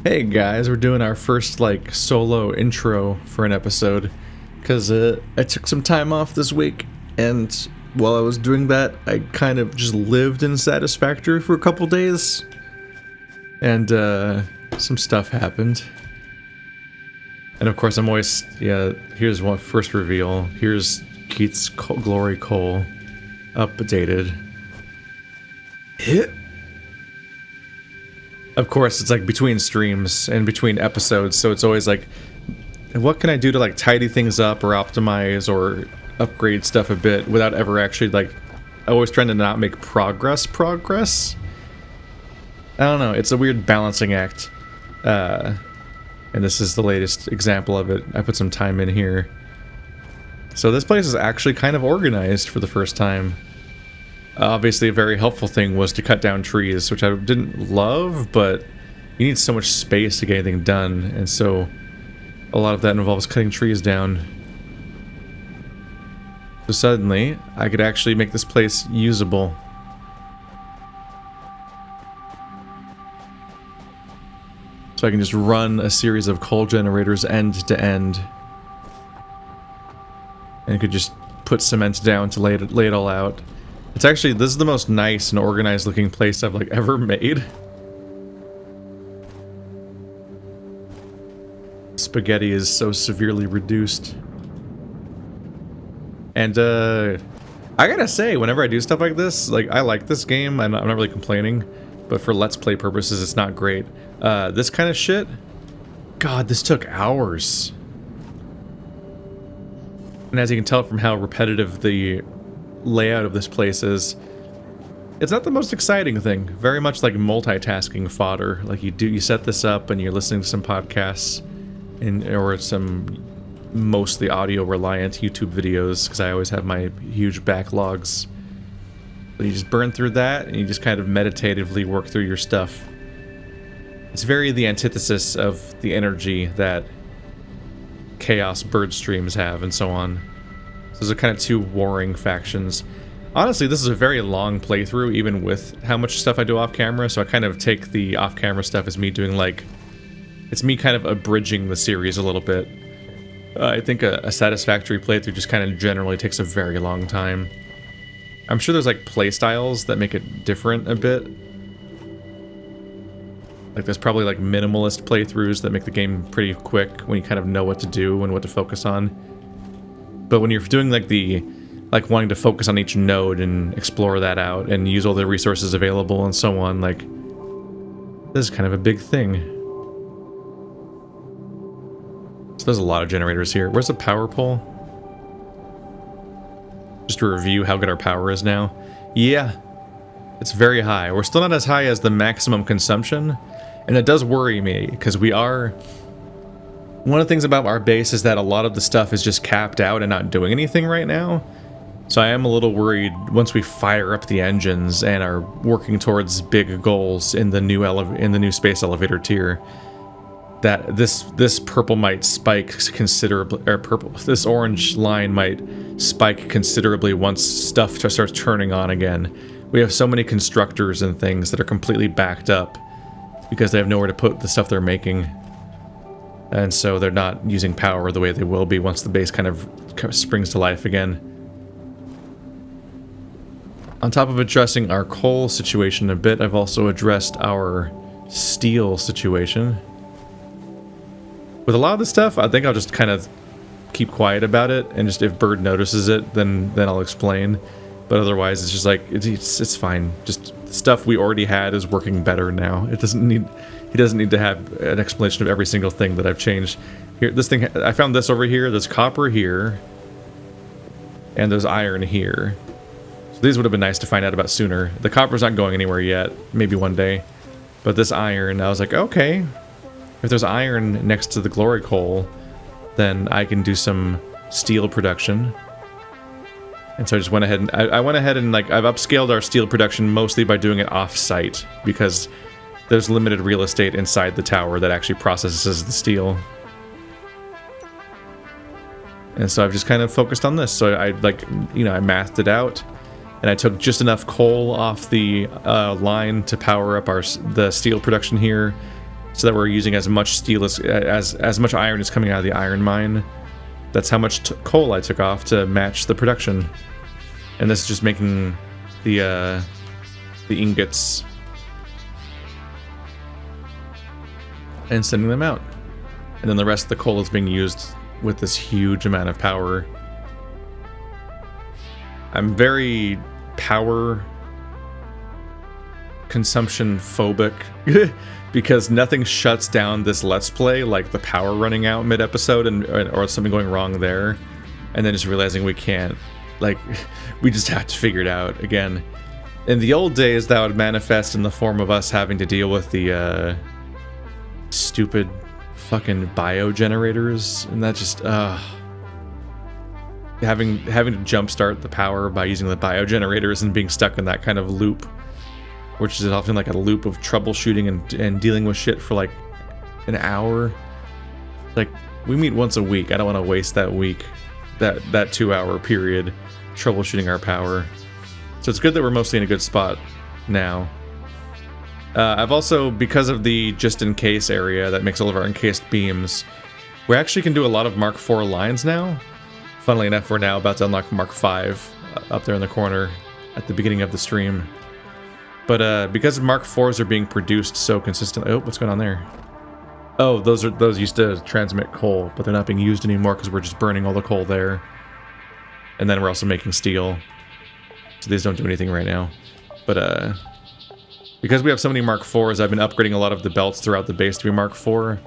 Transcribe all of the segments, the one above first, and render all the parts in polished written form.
Hey guys, we're doing our first like solo intro for an episode because I took some time off this week, and while I was doing that, I kind of just lived in Satisfactory for a couple days, and some stuff happened. And of course, I'm always here's one first reveal. Here's Keith's glory coal, updated. Hit. Of course, it's like between streams and between episodes, so it's always like, what can I do to like tidy things up or optimize or upgrade stuff a bit without ever actually like, always trying to not make progress. I don't know, it's a weird balancing act. And this is the latest example of it. I put some time in here. So this place is actually kind of organized for the first time. Obviously, a very helpful thing was to cut down trees, which I didn't love, but you need so much space to get anything done, and so a lot of that involves cutting trees down. So suddenly, I could actually make this place usable. So I can just run a series of coal generators end to end. And I could just put cement down to lay it all out. It's actually, this is the most nice and organized looking place I've like ever made. Spaghetti is so severely reduced. And I gotta say, whenever I do stuff like this, like I like this game, I'm not really complaining, but for Let's Play purposes it's not great. This kind of shit, God, this took hours. And as you can tell from how repetitive the layout of this place is, it's not the most exciting thing. Very much like multitasking fodder. Like you set this up and you're listening to some podcasts or some mostly audio reliant YouTube videos, because I always have my huge backlogs. But you just burn through that and you just kind of meditatively work through your stuff. It's very the antithesis of the energy that Chaos bird streams have and so on. Those are kind of two warring factions. Honestly, this is a very long playthrough, even with how much stuff I do off camera, so I kind of take the off camera stuff as me doing like, it's me kind of abridging the series a little bit. I think a Satisfactory playthrough just kind of generally takes a very long time. I'm sure there's like playstyles that make it different a bit. Like there's probably like minimalist playthroughs that make the game pretty quick when you kind of know what to do and what to focus on. But when you're doing like wanting to focus on each node and explore that out and use all the resources available and so on, like, this is kind of a big thing. So there's a lot of generators here. Where's the power pole? Just to review how good our power is now. Yeah, it's very high. We're still not as high as the maximum consumption, and it does worry me, because we are... One of the things about our base is that a lot of the stuff is just capped out and not doing anything right now. So I am a little worried once we fire up the engines and are working towards big goals in the new space elevator tier, that this purple might spike considerably, or this orange line might spike considerably once stuff starts turning on again. We have so many constructors and things that are completely backed up because they have nowhere to put the stuff they're making. And so they're not using power the way they will be once the base kind of springs to life again. On top of addressing our coal situation a bit, I've also addressed our steel situation. With a lot of the stuff, I think I'll just kind of keep quiet about it, and just if Bird notices it, then I'll explain. But otherwise, it's just like, it's fine. Just stuff we already had is working better now. It doesn't need... He doesn't need to have an explanation of every single thing that I've changed. Here, this thing, I found this over here. There's copper here. And there's iron here. So these would have been nice to find out about sooner. The copper's not going anywhere yet. Maybe one day. But this iron, I was like, okay. If there's iron next to the glory coal, then I can do some steel production. And so I just went ahead and... I went ahead and, like, I've upscaled our steel production mostly by doing it off-site. Because... there's limited real estate inside the tower that actually processes the steel. And so I've just kind of focused on this. So I mathed it out, and I took just enough coal off the line to power up the steel production here, so that we're using as much steel as much iron is coming out of the iron mine. That's how much coal I took off to match the production, and this is just making the ingots and sending them out, and then the rest of the coal is being used with this huge amount of power. I'm very power consumption phobic because nothing shuts down this Let's Play like the power running out mid-episode or something going wrong there, and then just realizing we can't, like, we just have to figure it out again. In the old days, that would manifest in the form of us having to deal with the stupid fucking biogenerators, and that just having to jumpstart the power by using the biogenerators and being stuck in that kind of loop, which is often like a loop of troubleshooting and dealing with shit for like an hour. Like, we meet once a week. I don't want to waste that week, that 2-hour period troubleshooting our power. So it's good that we're mostly in a good spot now. I've also, because of the just-in-case area that makes all of our encased beams, we actually can do a lot of Mark IV lines now. Funnily enough, we're now about to unlock Mark V up there in the corner at the beginning of the stream. But because Mark IVs are being produced so consistently... Oh, what's going on there? Oh, those used to transmit coal, but they're not being used anymore because we're just burning all the coal there. And then we're also making steel. So these don't do anything right now. But because we have so many Mark IVs, I've been upgrading a lot of the belts throughout the base to be Mark IV,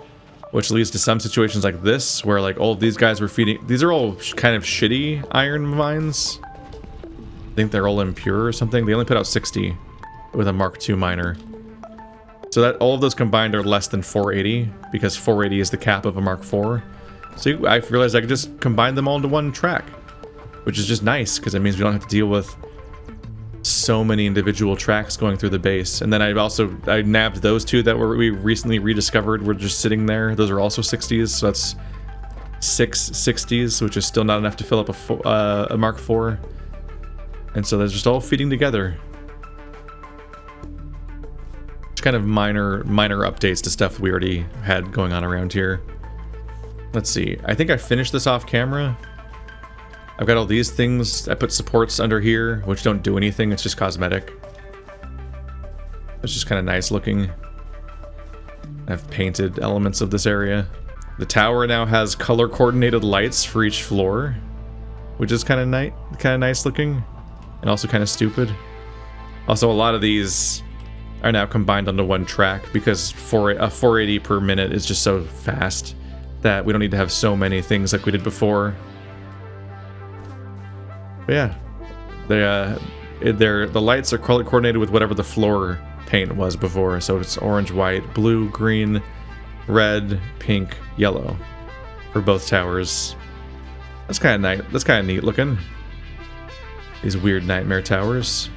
which leads to some situations like this, where like all of these guys were feeding... These are all kind of shitty iron mines. I think they're all impure or something. They only put out 60 with a Mark II miner. So that all of those combined are less than 480, because 480 is the cap of a Mark IV. So I realized I could just combine them all into one track, which is just nice, because it means we don't have to deal with so many individual tracks going through the base. And then I nabbed those two that we recently rediscovered. We're just sitting there. Those are also 60s, so that's 6 60s, which is still not enough to fill up a Mark IV. And so they're just all feeding together. Just kind of minor updates to stuff we already had going on around here. Let's see. I think I finished this off camera. I've got all these things. I put supports under here, which don't do anything. It's just cosmetic. It's just kind of nice looking. I've painted elements of this area. The tower now has color coordinated lights for each floor, which is kind of nice looking, and also kind of stupid. Also, a lot of these are now combined onto one track because 480 per minute is just so fast that we don't need to have so many things like we did before. But yeah, the lights are color coordinated with whatever the floor paint was before. So it's orange, white, blue, green, red, pink, yellow for both towers. That's kind of nice. That's kind of neat looking. These weird nightmare towers.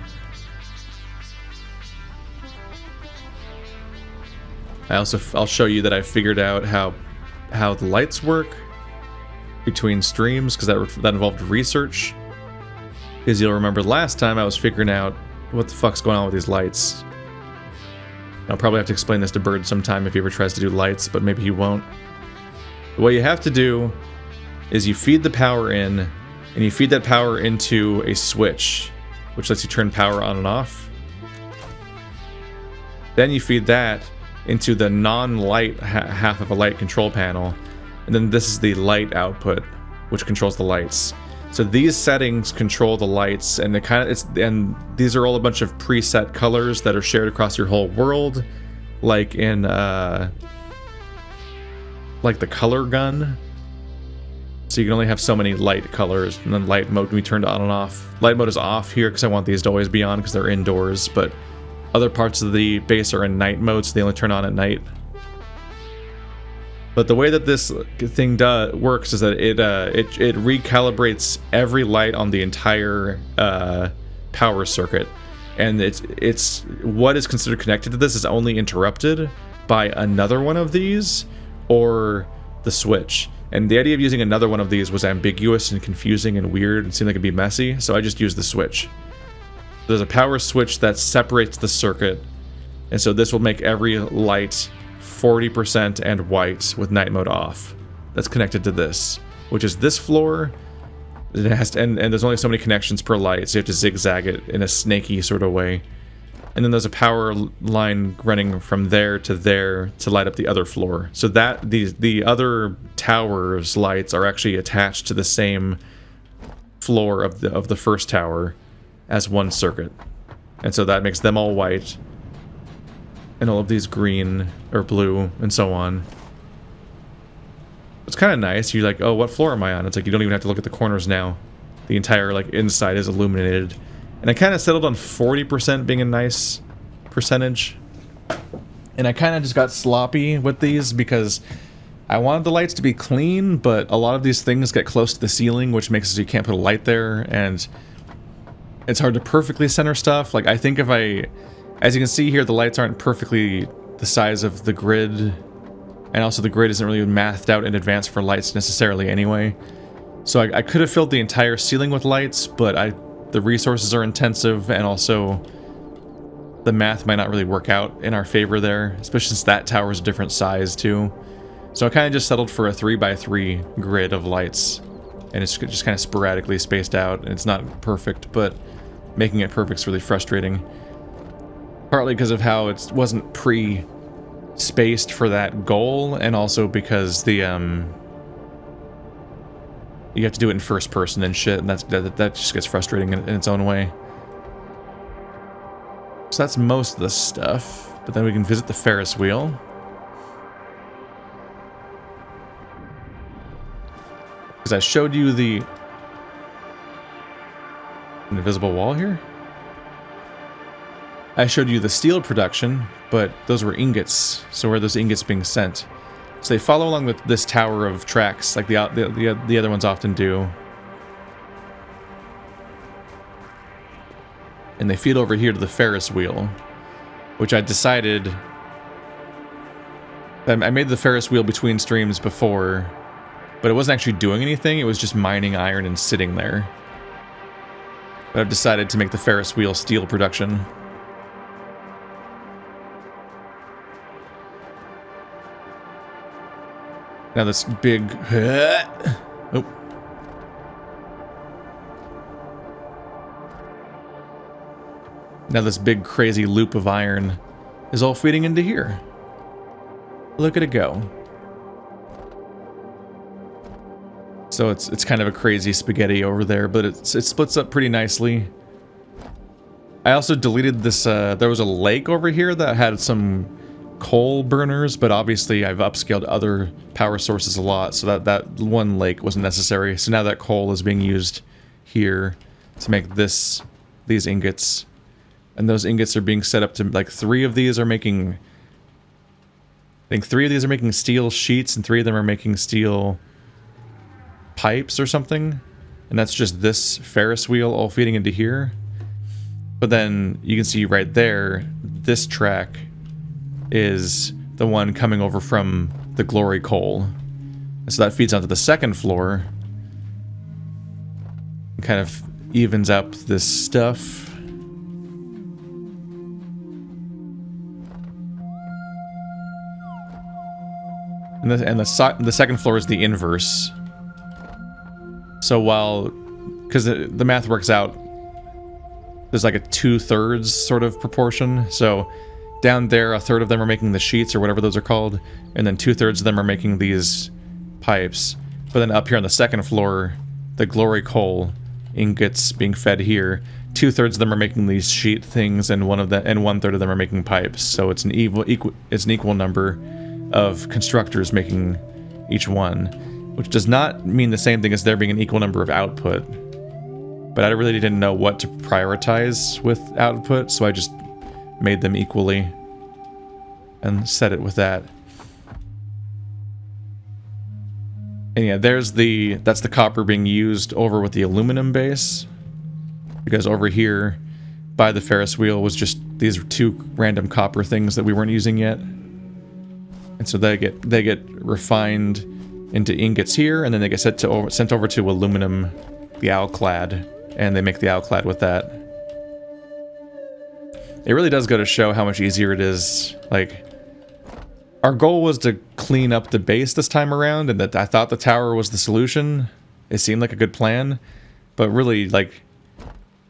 I'll show you that I figured out how the lights work between streams, because that involved research. Because you'll remember last time I was figuring out what the fuck's going on with these lights. I'll probably have to explain this to Bird sometime if he ever tries to do lights, but maybe he won't. What you have to do is you feed the power in, and you feed that power into a switch, which lets you turn power on and off. Then you feed that into the non-light half of a light control panel, and then this is the light output, which controls the lights. So these settings control the lights, and and these are all a bunch of preset colors that are shared across your whole world, like in like the color gun. So you can only have so many light colors, and then light mode can be turned on and off. Light mode is off here because I want these to always be on because they're indoors, but other parts of the base are in night mode, so they only turn on at night. But the way that this thing works is that it recalibrates every light on the entire power circuit, and it's what is considered connected to this is only interrupted by another one of these or the switch. And the idea of using another one of these was ambiguous and confusing and weird and seemed like it'd be messy, so I just used the switch. There's a power switch that separates the circuit, and so this will make every light 40% and white with night mode off. That's connected to this, which is this floor. It has to, and there's only so many connections per light, so you have to zigzag it in a snaky sort of way. And then there's a power line running from there to light up the other floor. So that the other tower's lights are actually attached to the same floor of the first tower as one circuit. And so that makes them all white. And all of these green or blue and so on. It's kind of nice. You're like, oh, what floor am I on? It's like you don't even have to look at the corners now. The entire like inside is illuminated. And I kind of settled on 40% being a nice percentage. And I kind of just got sloppy with these because I wanted the lights to be clean, but a lot of these things get close to the ceiling, which makes it so you can't put a light there, and it's hard to perfectly center stuff. Like, I think if as you can see here, the lights aren't perfectly the size of the grid, and also the grid isn't really mathed out in advance for lights necessarily anyway. So I could have filled the entire ceiling with lights, but the resources are intensive, and also the math might not really work out in our favor there, especially since that tower is a different size too. So I kind of just settled for a 3x3 grid of lights, and it's just kind of sporadically spaced out, and it's not perfect, but making it perfect is really frustrating. Partly because of how it wasn't pre-spaced for that goal, and also because the you have to do it in first person and shit, and that just gets frustrating in its own way. So that's most of the stuff, but then we can visit the Ferris wheel. Because I showed you the invisible wall here. I showed you the steel production, but those were ingots. So where are those ingots being sent? So they follow along with this tower of tracks, like the other ones often do. And they feed over here to the Ferris wheel, which I decided... I made the Ferris wheel between streams before, but it wasn't actually doing anything, it was just mining iron and sitting there. But I've decided to make the Ferris wheel steel production. Now this big... Oh. Now this big crazy loop of iron is all feeding into here. Look at it go. So it's kind of a crazy spaghetti over there, but it splits up pretty nicely. I also deleted this, there was a lake over here that had some coal burners, but obviously I've upscaled other power sources a lot, so that one lake wasn't necessary. So now that coal is being used here to make these ingots. And those ingots are being set up to, like, 3 of these are making... I think 3 of these are making steel sheets, and 3 of them are making steel pipes or something. And that's just this Ferris wheel all feeding into here. But then you can see right there, this track is the one coming over from the glory coal. And so that feeds onto the second floor. It kind of evens up this stuff. And the second floor is the inverse. So while, because the math works out, there's like a 2/3 sort of proportion. So down there, 1/3 of them are making the sheets or whatever those are called, and then 2/3 of them are making these pipes. But then up here on the second floor, the glory coal ingots being fed here. 2/3 of them are making these sheet things, and 1/3 of them are making pipes. So it's an equal number of constructors making each one, which does not mean the same thing as there being an equal number of output. But I really didn't know what to prioritize with output, so I just made them equally and set it with that. And yeah, that's the copper being used over with the aluminum base, because over here by the Ferris wheel was just these 2 random copper things that we weren't using yet. And so they get refined into ingots here, and then they get sent over to aluminum, the alclad, and they make the alclad with that. It really does go to show how much easier it is. Like, our goal was to clean up the base this time around, and that I thought the tower was the solution. It seemed like a good plan, but really, like,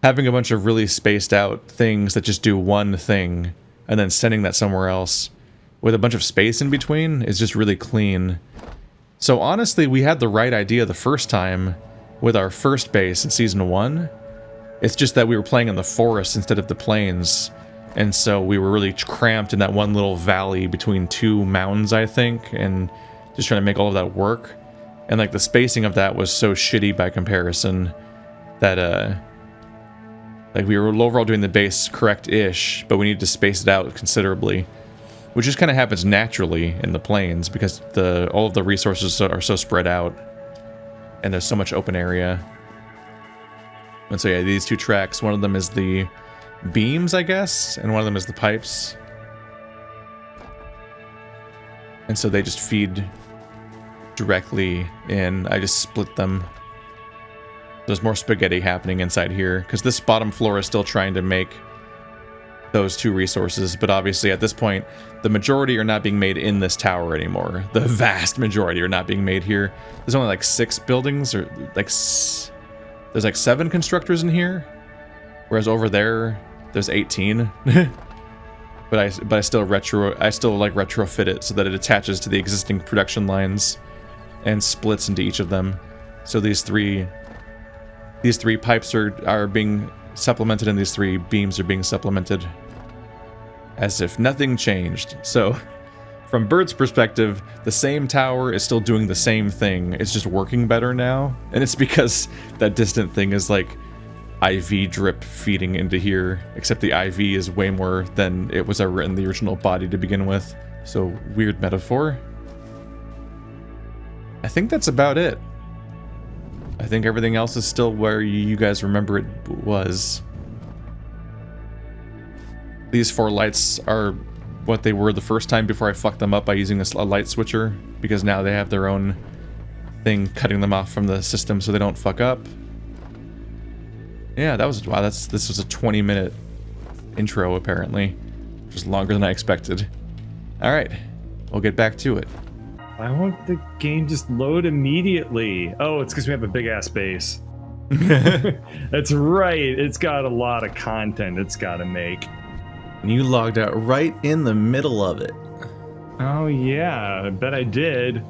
having a bunch of really spaced out things that just do one thing and then sending that somewhere else with a bunch of space in between is just really clean. So honestly, we had the right idea the first time with our first base in Season 1. It's just that we were playing in the forest instead of the plains. And so we were really cramped in that one little valley between two mountains, I think, and just trying to make all of that work. And like the spacing of that was so shitty by comparison that like we were overall doing the base correct-ish, but we needed to space it out considerably, which just kind of happens naturally in the plains because all of the resources are so spread out, and there's so much open area. And so yeah, these two tracks, one of them is the beams, I guess, and one of them is the pipes. And so they just feed directly in. I just split them. There's more spaghetti happening inside here, because this bottom floor is still trying to make those two resources, but obviously at this point, the majority are not being made in this tower anymore. The vast majority are not being made here. There's only like 6 buildings, or like... There's like 7 constructors in here, whereas over there's 18. but I still like retrofit it so that it attaches to the existing production lines and splits into each of them. So these three pipes are being supplemented, and these 3 beams are being supplemented as if nothing changed. So from Bird's perspective, the same tower is still doing the same thing. It's just working better now, and it's because that distant thing is like IV drip feeding into here, except the IV is way more than it was ever in the original body to begin with. So weird metaphor. I think that's about it. I think everything else is still where you guys remember it was. These 4 lights are what they were the first time before I fucked them up by using a light switcher, because now they have their own thing cutting them off from the system so they don't fuck up. Yeah, that was... Wow, this was a 20-minute intro, apparently. Which is longer than I expected. Alright, we'll get back to it. Why won't the game just load immediately? Oh, it's because we have a big-ass base. That's right, it's got a lot of content it's got to make. And you logged out right in the middle of it. Oh yeah, I bet I did.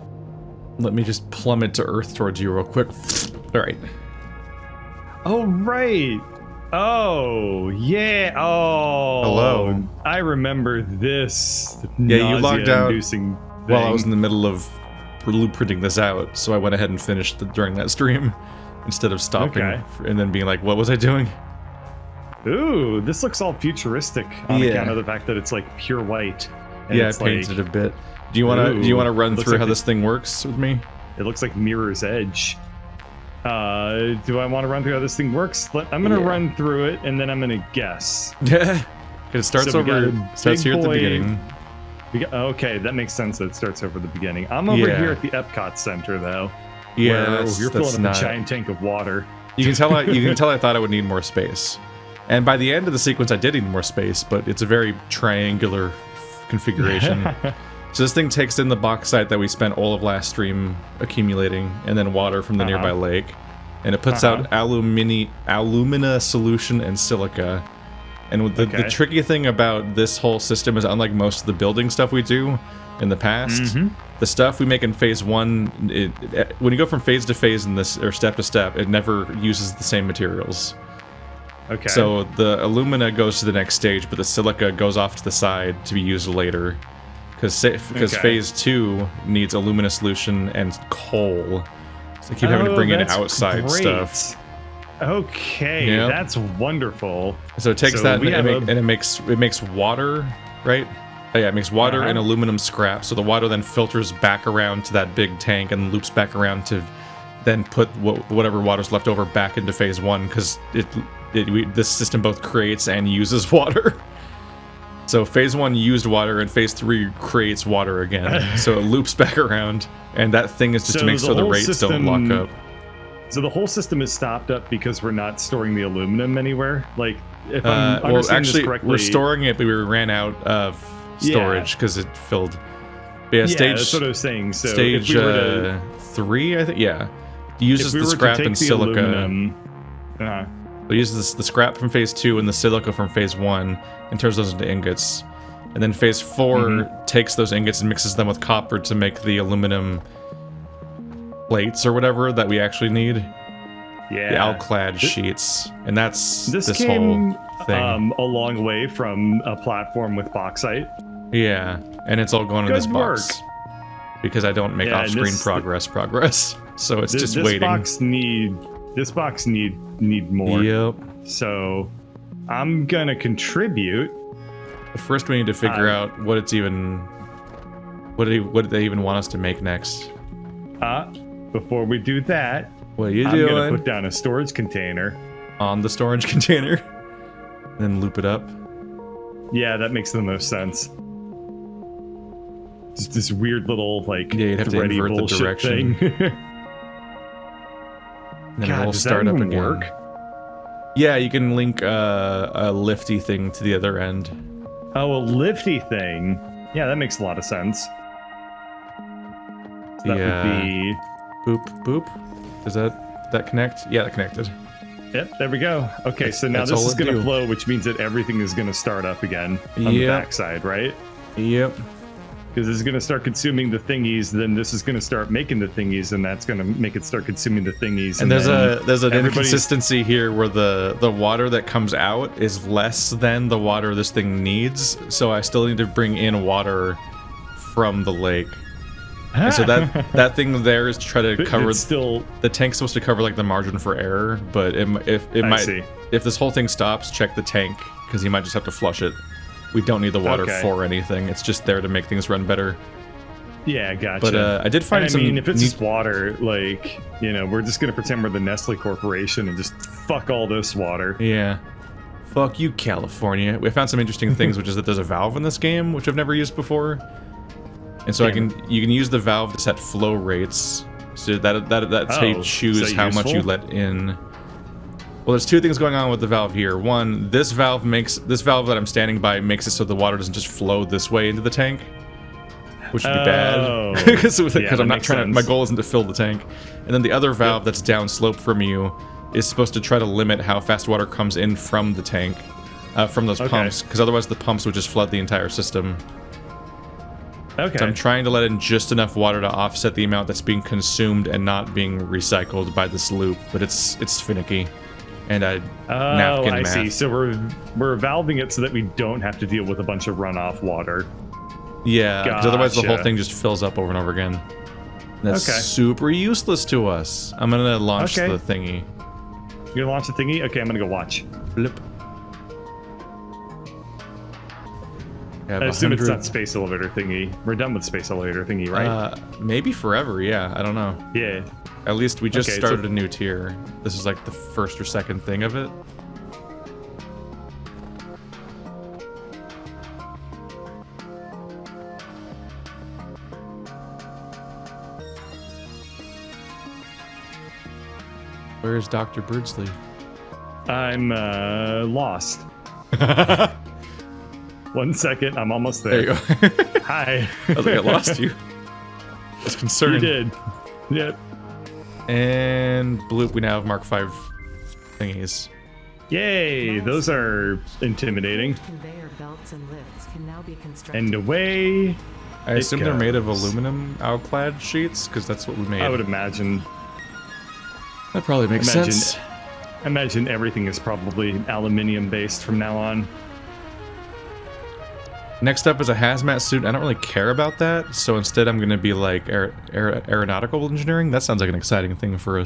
Let me just plummet to Earth towards you real quick. Alright. Oh, right. Oh, yeah. Oh. Hello. I remember this. Yeah, you logged out thing. while I was in the middle of blueprinting this out, so I went ahead and finished during that stream instead of stopping and then being like, what was I doing? Ooh, this looks all futuristic on account of the fact that it's like pure white. Yeah, I painted it a bit. Do you want to run through how this thing works with me? It looks like Mirror's Edge. Do I want to run through how this thing works? I'm gonna run through it and then I'm gonna guess. Yeah. It starts here at the beginning. Okay, that makes sense that it starts over the beginning. I'm over here at the Epcot Center though. Yeah, you're filling up a giant tank of water. You can tell I thought I would need more space. And by the end of the sequence I did need more space, but it's a very triangular configuration. So this thing takes in the bauxite that we spent all of last stream accumulating, and then water from the nearby lake, and it puts out alumina solution and silica. And the tricky thing about this whole system is, unlike most of the building stuff we do in the past, the stuff we make in phase 1, when you go from phase to phase in this, or step to step, it never uses the same materials. Okay. So the alumina goes to the next stage, but the silica goes off to the side to be used later. Because phase 2 needs alumina solution and coal. So I keep having to bring in outside stuff. Okay, that's wonderful. So it takes that and it makes water, right? Oh, yeah, it makes water and aluminum scrap. So the water then filters back around to that big tank and loops back around to then put whatever water's left over back into phase 1, because this system both creates and uses water. So phase 1 used water, and phase 3 creates water again. So it loops back around, and that thing is just to make sure the rates don't lock up. So the whole system is stopped up because we're not storing the aluminum anywhere? Like, if I'm understanding this correctly... we're storing it, but we ran out of storage because it filled. But yeah, Yeah, stage that's what I was saying. So stage if we were to, 3, I think. Yeah, it uses if we the were to scrap take and the silica. aluminum, It uses the scrap from phase 2 and the silica from phase 1 and turns those into ingots. And then phase 4 takes those ingots and mixes them with copper to make the aluminum plates or whatever that we actually need. yeah, The alclad sheets. And that's this this came whole thing. a long way from a platform with bauxite. Yeah, and it's all going in this Good box. work. Because I don't make Yeah, and off-screen this- progress. So it's just this waiting. This box need more. Yep. So I'm gonna contribute. But first we need to figure out what it's even... What did they even want us to make next? Before we do that, What are you I'm doing? gonna put down a storage container. On the storage container. Then loop it up. Yeah, that makes the most sense. Just this weird little like Yeah, you'd have to thready invert the bullshit direction. thing. Then God, it'll does start that up even again. work? Yeah, you can link a lifty thing to the other end. Oh, a lifty thing. Yeah, that makes a lot of sense. So that would be. Boop, boop. Does that connect? Yeah, that connected. Yep, there we go. Okay, so now That's this all is it going to do. flow, which means that everything is going to start up again on the Yep. backside, right? Yep. Because this is going to start consuming the thingies, then this is going to start making the thingies, and that's going to make it start consuming the thingies. And there's then an everybody's- inconsistency here where the water that comes out is less than the water this thing needs, so I still need to bring in water from the lake. And so that thing there is to try to But cover. it's still. The tank's supposed to cover like the margin for error, but See. if this whole thing stops, check the tank because you might just have to flush it. We don't need the water Okay. for anything. It's just there to make things run better. Yeah, gotcha. But I did find And some. I mean, if it's neat- just water, like, you know, we're just going to pretend we're the Nestle Corporation and just fuck all this water. Yeah. Fuck you, California. We found some interesting things, which is that there's a valve in this game, which I've never used before. And so Damn. you can use the valve to set flow rates. So that's how you Oh, choose is that how much you useful? let in. Well, there's two things going on with the valve here. One, this valve that I'm standing by makes it so the water doesn't just flow this way into the tank, which would be Oh. bad because Yeah, that I'm not makes trying to. sense. My goal isn't to fill the tank. And then the other valve that's downslope from you is supposed to try to limit how fast water comes in from the tank, from those Okay. pumps, because otherwise the pumps would just flood the entire system. Okay. So I'm trying to let in just enough water to offset the amount that's being consumed and not being recycled by this loop, but it's finicky. And napkin I math. see. So we're valving it so that we don't have to deal with a bunch of runoff water. Yeah, because otherwise the whole Gotcha. thing just fills up over and over again. That's Okay. super useless to us. I'm gonna launch Okay. the thingy. You gonna launch the thingy? Okay, I'm gonna go watch. Blip. I assume it's not space elevator thingy. We're done with space elevator thingy, right? Maybe forever, yeah. I don't know. Yeah. At least we just Okay, started so- a new tier. This is like the first or second thing of it. Where's Dr. Birdsley? I'm lost. 1 second, I'm almost There there. you go. Hi. I think I lost you. I was You concerned. did. Yep. And bloop, we now have Mark V thingies. Yay, those are intimidating. Conveyor belts and lifts can now be constructed. And away, I assume they're made of goes. aluminum alclad sheets, because that's what we made. I would imagine. That probably makes Imagine- sense. Imagine everything is probably aluminium based from now on. Next up is a hazmat suit. I don't really care about that, so instead I'm going to be like aeronautical engineering. That sounds like an exciting thing for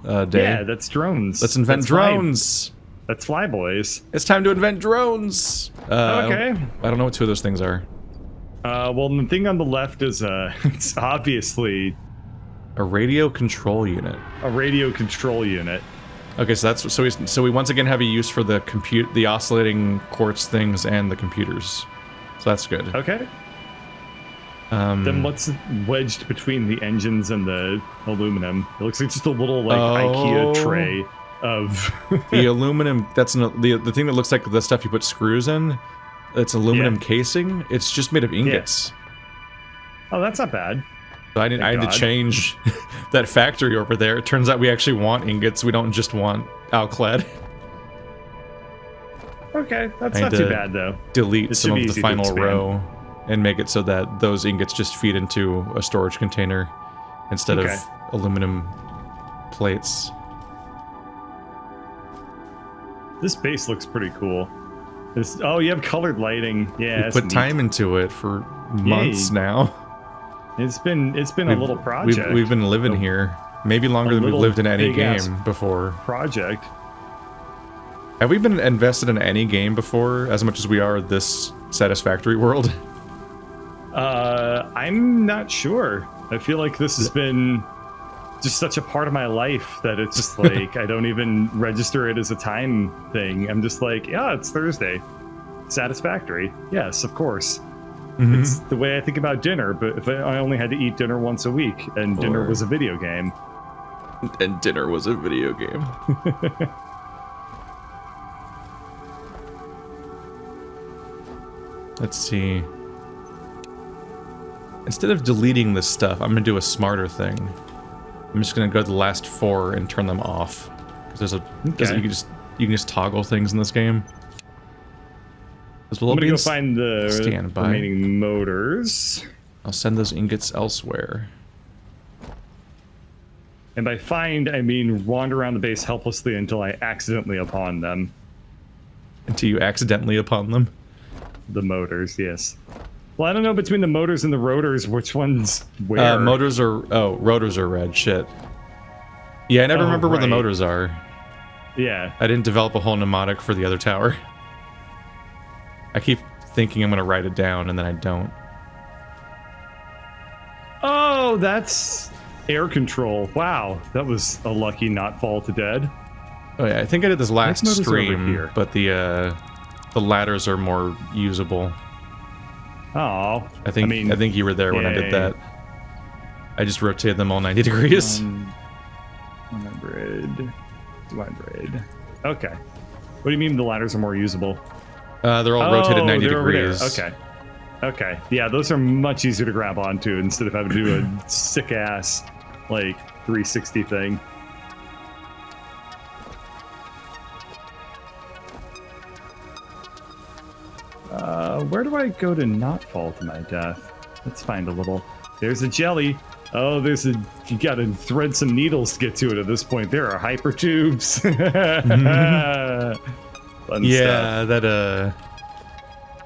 a day. Yeah, that's drones. Let's invent That's fly- drones. That's Flyboys. It's time to invent drones. Okay. I don't know what two of those things are. Well, the thing on the left is it's obviously A radio control unit. a radio control unit. Okay, so that's so we once again have a use for the oscillating quartz things and the computers. So that's good. Okay. Then what's wedged between the engines and the aluminum? It looks like just a little like IKEA tray of. The aluminum, the thing that looks like the stuff you put screws in. It's aluminum Yeah. casing. It's just made of ingots. Oh, that's not bad. So I had to change that factory over there. It turns out we actually want ingots. We don't just want alclad. Okay, that's not too bad though. Delete some of the final row and make it so that those ingots just feed into a storage container instead of aluminum plates. This base looks pretty cool. Oh, you have colored lighting. Yeah, we put time into it for months now. It's been a little project. We've been living here maybe longer than we've lived in any game before. Project. Have we been invested in any game before as much as we are this Satisfactory world? I'm not sure. I feel like this has been just such a part of my life that it's just like I don't even register it as a time thing. I'm just like, yeah, it's Thursday. Satisfactory. Yes, of course. Mm-hmm. It's the way I think about dinner, but if I only had to eat dinner once a week and dinner was a video game. And dinner was a video game. Let's see. Instead of deleting this stuff, I'm gonna do a smarter thing. I'm just gonna go to the last 4 and turn them off. Because you can just toggle things in this game. I'm gonna go find the remaining motors. I'll send those ingots elsewhere. And by find, I mean wander around the base helplessly until I accidentally upon them. Until you accidentally upon them? The motors, yes. Well, I don't know between the motors and the rotors which one's where. Rotors are red. Shit. Yeah, I never remember where the motors are. Yeah. I didn't develop a whole mnemonic for the other tower. I keep thinking I'm gonna write it down and then I don't. Oh, that's air control. Wow, that was a lucky not fall to dead. Oh yeah, I think I did this last stream, but the ladders are more usable. Oh, I think you were there when I did that. I just rotated them all 90 degrees. 100. Okay. What do you mean the ladders are more usable? They're all rotated 90 degrees. Okay. Yeah, those are much easier to grab onto instead of having to do a sick ass like 360 thing. Where do I go to not fall to my death? Let's find a little. There's a jelly. Oh, you gotta thread some needles to get to it at this point. There are hyper tubes. Fun stuff. That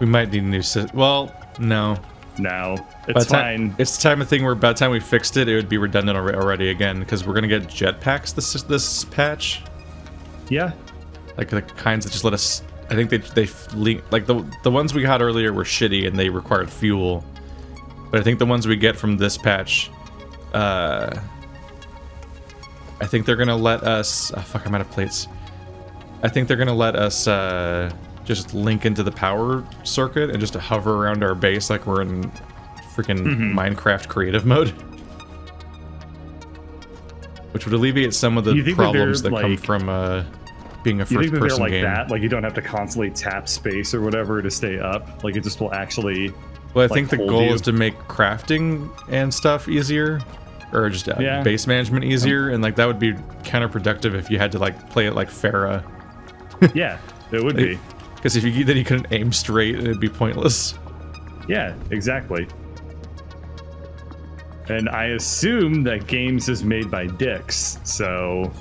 we might need a new system. Well, no. No, it's fine. It's the type of thing where by the time we fixed it, it would be redundant already again, because we're gonna get jetpacks this patch. Yeah. Like the kinds that just let us. I think they like the ones we got earlier were shitty and they required fuel, but I think the ones we get from this patch, I think they're gonna let us. Oh, fuck, I'm out of plates. I think they're gonna let us just link into the power circuit and just hover around our base like we're in freaking Minecraft creative mode, which would alleviate some of the problems that come from being a first-person game. That? Like you don't have to constantly tap space or whatever to stay up. Like it just will actually. Well, I think the goal is to make crafting and stuff easier, or just base management easier, and like that would be counterproductive if you had to like play it like Farah. Yeah, it would be. Because if then you couldn't aim straight, and it'd be pointless. Yeah, exactly. And I assume that games is made by dicks, so.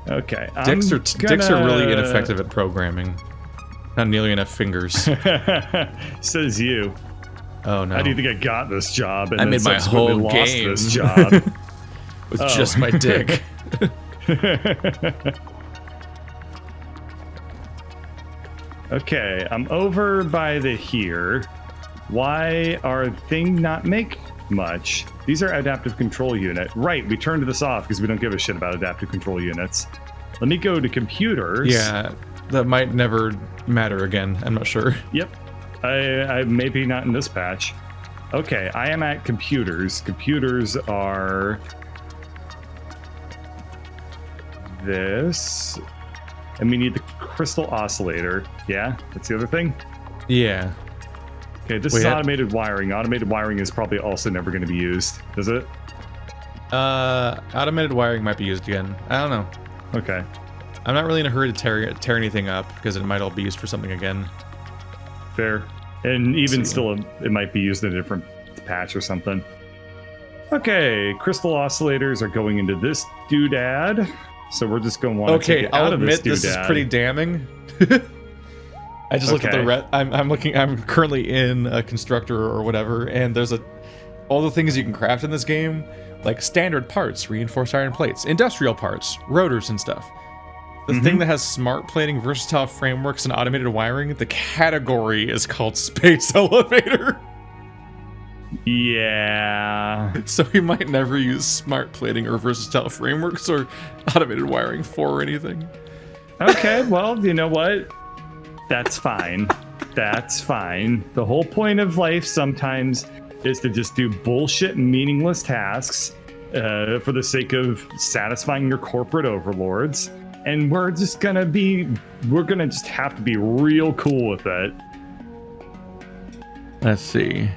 Okay. Dicks are really ineffective at programming. Not nearly enough fingers. Says you. Oh no. How do you think I got this job? And I made my whole lost game this job with just my dick. Okay, I'm over by the here. Why are thing not make much? These are adaptive control unit. Right, we turned this off because we don't give a shit about adaptive control units. Let me go to computers. Yeah, that might never matter again. I'm not sure. Yep. I maybe not in this patch. Okay, I am at computers. Computers are this. And we need the crystal oscillator. Yeah, that's the other thing. Yeah. Okay, this is automated wiring. Automated wiring is probably also never going to be used, is it? Automated wiring might be used again. I don't know. Okay. I'm not really in a hurry to tear anything up because it might all be used for something again. Fair. And even still, it might be used in a different patch or something. Okay, crystal oscillators are going into this doodad. So we're just going to want to take it out of this doodad. This is pretty damning. I just looked at the I'm currently in a constructor or whatever, and there's all the things you can craft in this game, like standard parts, reinforced iron plates, industrial parts, rotors and stuff. The thing that has smart plating, versatile frameworks, and automated wiring, the category is called space elevator. Yeah. So we might never use smart plating or versatile frameworks or automated wiring for anything. Okay, well, you know what? That's fine. That's fine. The whole point of life sometimes is to just do bullshit, meaningless tasks for the sake of satisfying your corporate overlords. And we're just gonna just have to be real cool with it. Let's see.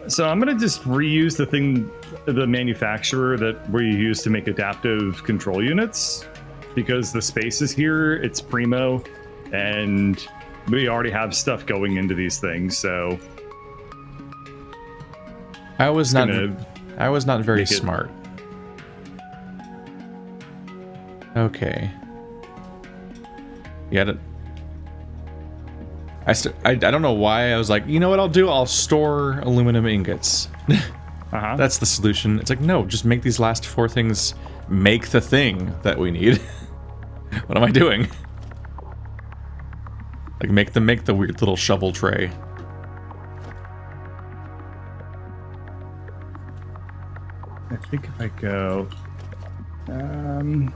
So I'm gonna just reuse the manufacturer that we use to make adaptive control units, because the space is here, it's primo, and we already have stuff going into these things. So I was not very smart. Okay. Yeah. I don't know why I was like, you know what I'll do? I'll store aluminum ingots. That's the solution. It's like, no, just make these last 4 things make the thing that we need. What am I doing? Like make the weird little shovel tray. I think if I go, I'm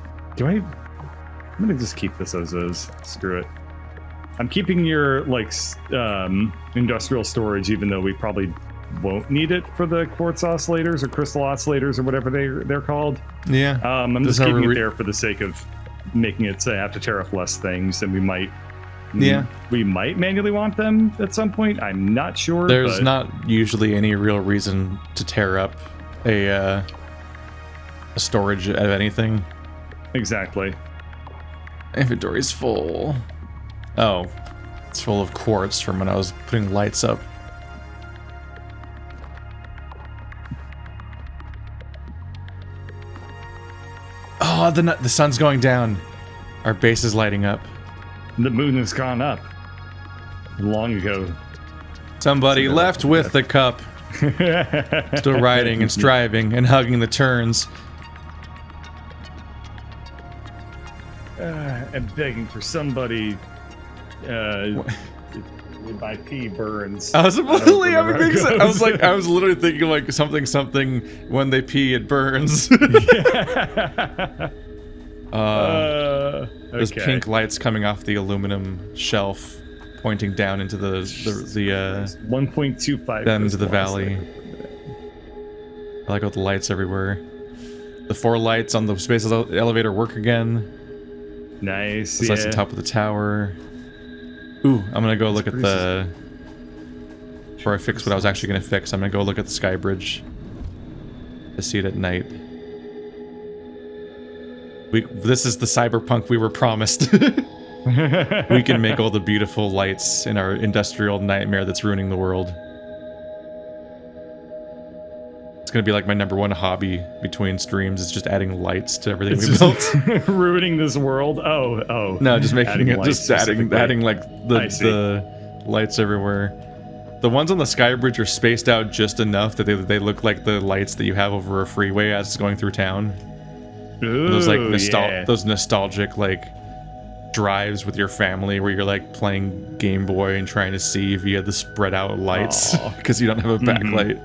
gonna just keep this as is. Screw it. I'm keeping your industrial storage, even though we probably won't need it for the quartz oscillators or crystal oscillators or whatever they're called. Yeah. I'm just keeping it there for the sake of making it so I have to tear up less things, and we might manually want them at some point. I'm not sure. There's not usually any real reason to tear up a storage of anything. Exactly. Inventory's full. Oh, it's full of quartz from when I was putting lights up. Oh, the sun's going down. Our base is lighting up. The moon has gone up long ago. Somebody left with the cup. Still riding and striving and hugging the turns. And begging for somebody. My pee burns. I was literally thinking like something when they pee it burns. There's pink lights coming off the aluminum shelf, pointing down into the 1.25 down into the valley. I like all the lights everywhere. The 4 lights on the space elevator work again. Nice. It's on top of the tower. Ooh, I'm gonna go look at the. Before I fix what I was actually gonna fix, I'm gonna go look at the sky bridge to see it at night. This is the cyberpunk we were promised. We can make all the beautiful lights in our industrial nightmare that's ruining the world. It's gonna be like my #1 hobby between streams is just adding lights to everything we built. Ruining this world? Oh. No, just making it, just adding like the lights everywhere. The ones on the sky bridge are spaced out just enough that they look like the lights that you have over a freeway as it's going through town. Ooh, those like those nostalgic like drives with your family where you're like playing Game Boy and trying to see via the spread out lights because you don't have a backlight.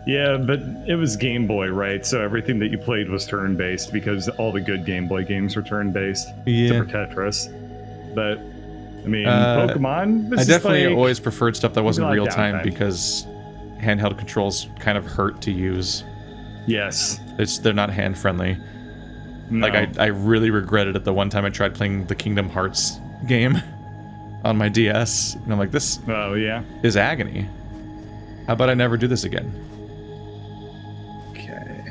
Yeah, but it was Game Boy, right? So everything that you played was turn-based because all the good Game Boy games were turn-based. Yeah. Except for Tetris. But, I mean, Pokemon? I definitely always preferred stuff that wasn't real-time because handheld controls kind of hurt to use. Yes. They're not hand-friendly. No. Like, I really regretted it the one time I tried playing the Kingdom Hearts game on my DS, and I'm like, this Oh, yeah. is agony. How about I never do this again? Okay.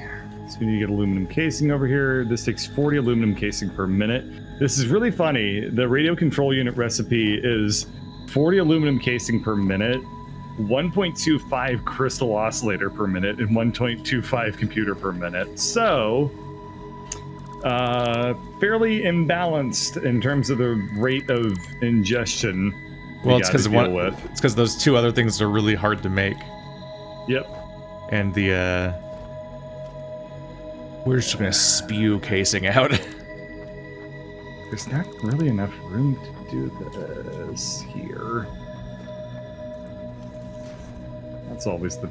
So we need to get aluminum casing over here. This takes 40 aluminum casing per minute. This is really funny. The radio control unit recipe is 40 aluminum casing per minute, 1.25 crystal oscillator per minute, and 1.25 computer per minute. So, fairly imbalanced in terms of the rate of ingestion. Well, it's because those two other things are really hard to make. Yep. And we're just gonna spew casing out. There's not really enough room to do this here. That's always the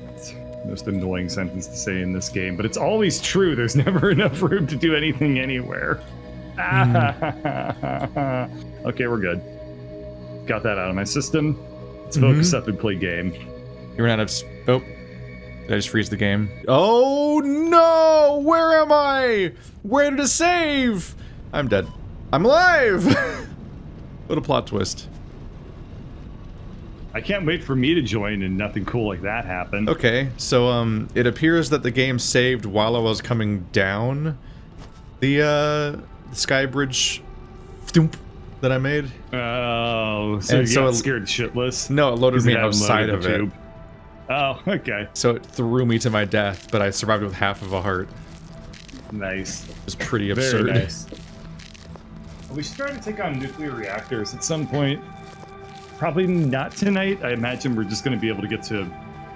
most annoying sentence to say in this game, but it's always true. There's never enough room to do anything anywhere. Okay, we're good. Got that out of my system. Let's focus up and play game. You ran out of... Oh. Did I just freeze the game? Oh no! Where am I? Where did it save? I'm dead. I'm alive! What a plot twist. I can't wait for me to join and nothing cool like that happened. Okay, so it appears that the game saved while I was coming down the sky bridge that I made. Oh, so And you so got it- scared shitless? No, it loaded 'Cause me it hadn't outside loaded of the it. tube. Oh, okay. So it threw me to my death, but I survived with half of a heart. Nice. It was pretty Very absurd. nice. We should try to take on nuclear reactors at some point. Probably not tonight. I imagine we're just going to be able to get to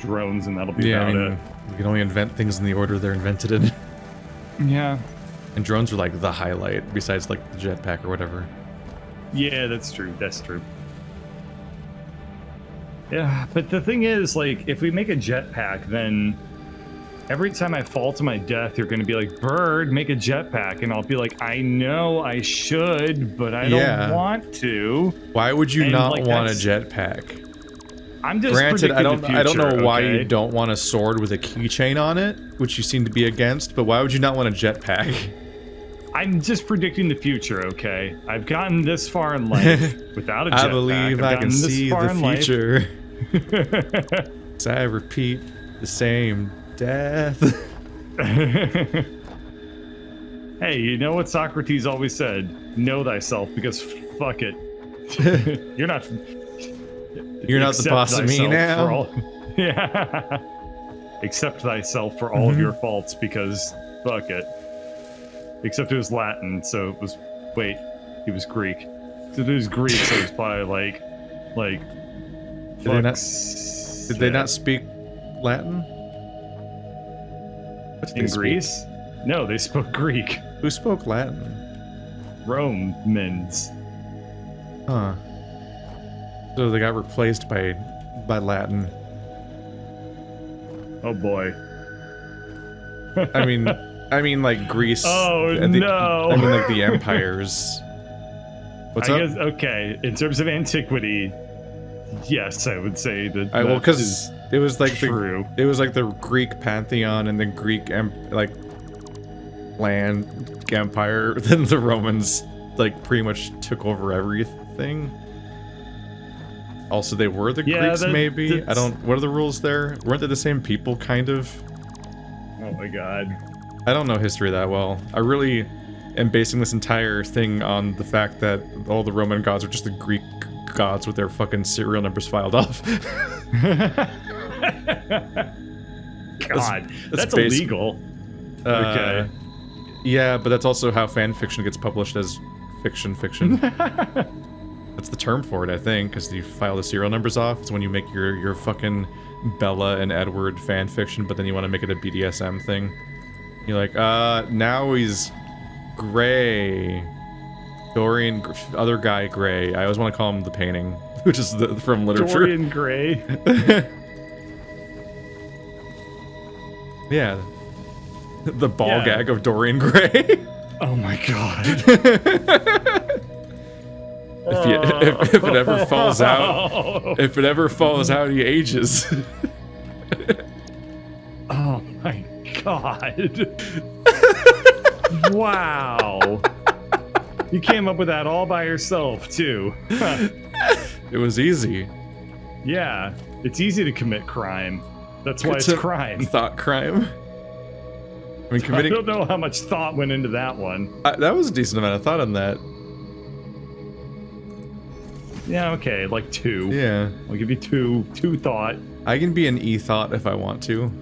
drones, and that'll be Yeah, about I mean, we can only invent things in the order they're invented in. it. Yeah. And drones are like the highlight, besides like the jetpack or whatever. Yeah, that's true. That's true. Yeah, but the thing is, like, if we make a jetpack, then every time I fall to my death, you're going to be like, Bird, make a jetpack. And I'll be like, I know I should, but I Yeah. don't want to. Why would you And, not like, want a that's- jetpack? I'm just Granted, I predicting don't the know future, why okay? you don't want a sword with a keychain on it, which you seem to be against, but why would you not want a jetpack? I'm just predicting the future, okay? I've gotten this far in life without a jetpack. I believe I've I gotten can this see far the in life. future. As I repeat the same death. Hey, you know what Socrates always said? Know thyself, because fuck it. You're not the boss of me thyself now. for all- Yeah. Accept thyself for all of your faults, because fuck it. Except it was Latin, so it was... Wait, he was Greek. So it was Greek, so it was probably like... Did they not speak Latin? What did In they speak? Greece? No, they spoke Greek. Who spoke Latin? Romans. Huh. So they got replaced by Latin. Oh boy. I mean like Greece. Oh, the, no. I mean like the empires. What's I up? guess, okay, in terms of antiquity, yes, I would say that. Well, that because is it was like true. it was like the Greek pantheon and the Greek land empire. Then the Romans like pretty much took over everything. Also, they were the Yeah, Greeks, maybe. that's- What are the rules there? Weren't they the same people, kind of? Oh my god. I don't know history that well. I really am basing this entire thing on the fact that all the Roman gods are just the Greek gods with their fucking serial numbers filed off. God, that's basic. illegal. Okay. Yeah, but that's also how fan fiction gets published as fiction. That's the term for it, I think, because you file the serial numbers off. It's when you make your fucking Bella and Edward fan fiction, but then you want to make it a BDSM thing. You're like, now he's Gray. Dorian, other guy Gray. I always want to call him the painting, which is from literature. Dorian Gray. Yeah. The ball Yeah. gag of Dorian Gray. Oh my god. if it ever falls out, if it ever falls out, he ages. Oh my god. Wow. You came up with that all by yourself, too. It was easy. Yeah, it's easy to commit crime. That's why it's crime. Thought crime. I mean, committing. I don't know how much thought went into that one. That was a decent amount of thought on that. Yeah, okay, like 2. Yeah. I'll give you 2 thought. I can be an e-thought if I want to.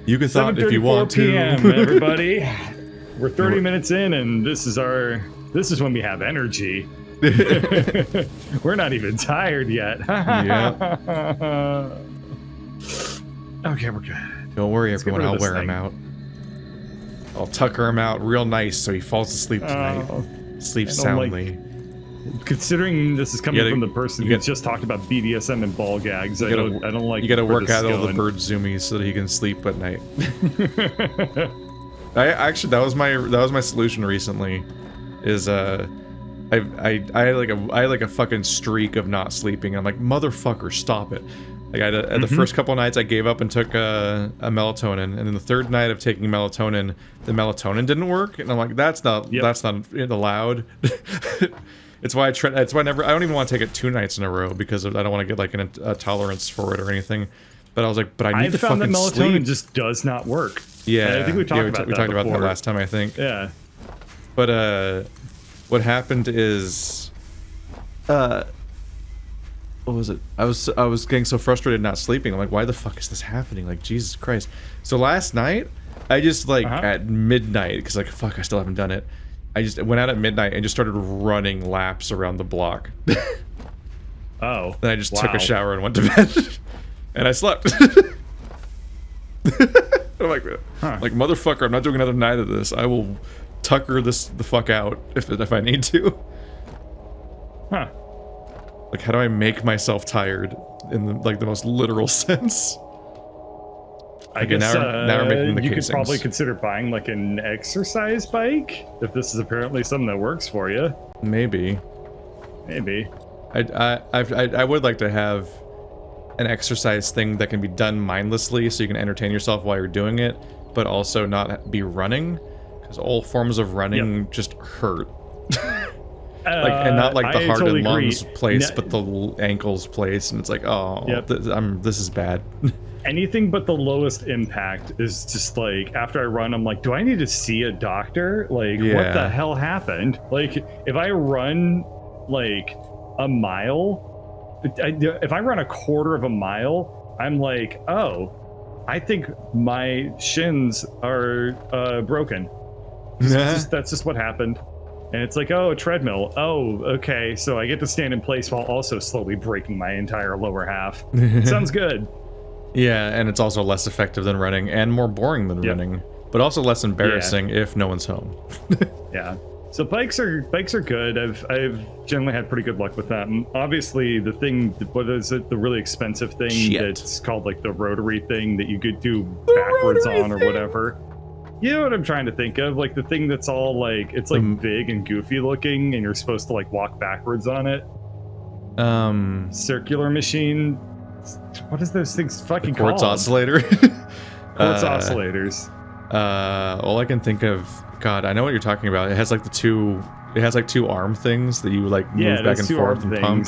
You can thought if you want to. 7:34 p.m., everybody. We're 30 minutes in, and this is when we have energy. We're not even tired yet. Yeah. Okay, we're good. Don't worry, Let's everyone. get rid I'll of this wear him thing. out. I'll tucker him out real nice so he falls asleep tonight. Sleeps I don't like- soundly. Considering this is coming You gotta- from the person you who gotta- just talked about BDSM and ball gags, I don't like. You gotta where work this out is all the going. bird zoomies so that he can sleep at night. That was my solution recently. Is I had like a fucking streak of not sleeping. I'm like, motherfucker, stop it. Like the first couple nights I gave up and took a melatonin, and then the third night of taking melatonin, the melatonin didn't work, and I'm like, that's not allowed. It's why I don't even want to take it 2 nights in a row because I don't want to get like a tolerance for it or anything. But I was like, but I need to found fucking that melatonin sleep. just does not work. Yeah, I think we talked about that. We talked about that before. last time, I think. Yeah. But what happened is, what was it? I was getting so frustrated not sleeping. I'm like, why the fuck is this happening? Like, Jesus Christ. So last night, I just like at midnight, because like fuck, I still haven't done it. I just went out at midnight and just started running laps around the block. Oh. Then I just wow. took a shower and went to bed, and I slept. I'm like, motherfucker, I'm not doing another night of this. I will tucker the fuck out if I need to. Huh. Like, how do I make myself tired in the most literal sense? I guess now we're making the you casings. could probably consider buying like an exercise bike if this is apparently something that works for you. Maybe. I would like to have an exercise thing that can be done mindlessly, so you can entertain yourself while you're doing it, but also not be running, because all forms of running just hurt. And not like the heart totally and lungs agree. place, but the ankles place, and it's like, oh, this is bad. Anything but the lowest impact is just like, after I run, I'm like, do I need to see a doctor? Like, what the hell happened? Like, if I run like a mile, if I run a quarter of a mile, I'm like, oh, I think my shins are broken. That's just what happened. And it's like, oh, a treadmill. Oh, okay. So I get to stand in place while also slowly breaking my entire lower half. Sounds good. Yeah, and it's also less effective than running, and more boring than running, but also less embarrassing if no one's home. Yeah. So bikes are good. I've generally had pretty good luck with that. And obviously, the thing, what is it? The really expensive thing that's called like the rotary thing that you could do backwards on or whatever. You know what I'm trying to think of? Like the thing that's all like, it's like big and goofy looking, and you're supposed to like walk backwards on it. Circular machine. What is those things fucking called? Quartz oscillator. Quartz oscillators. All I can think of, God, I know what you're talking about. It has like two arm things that you like move back and forth and pump.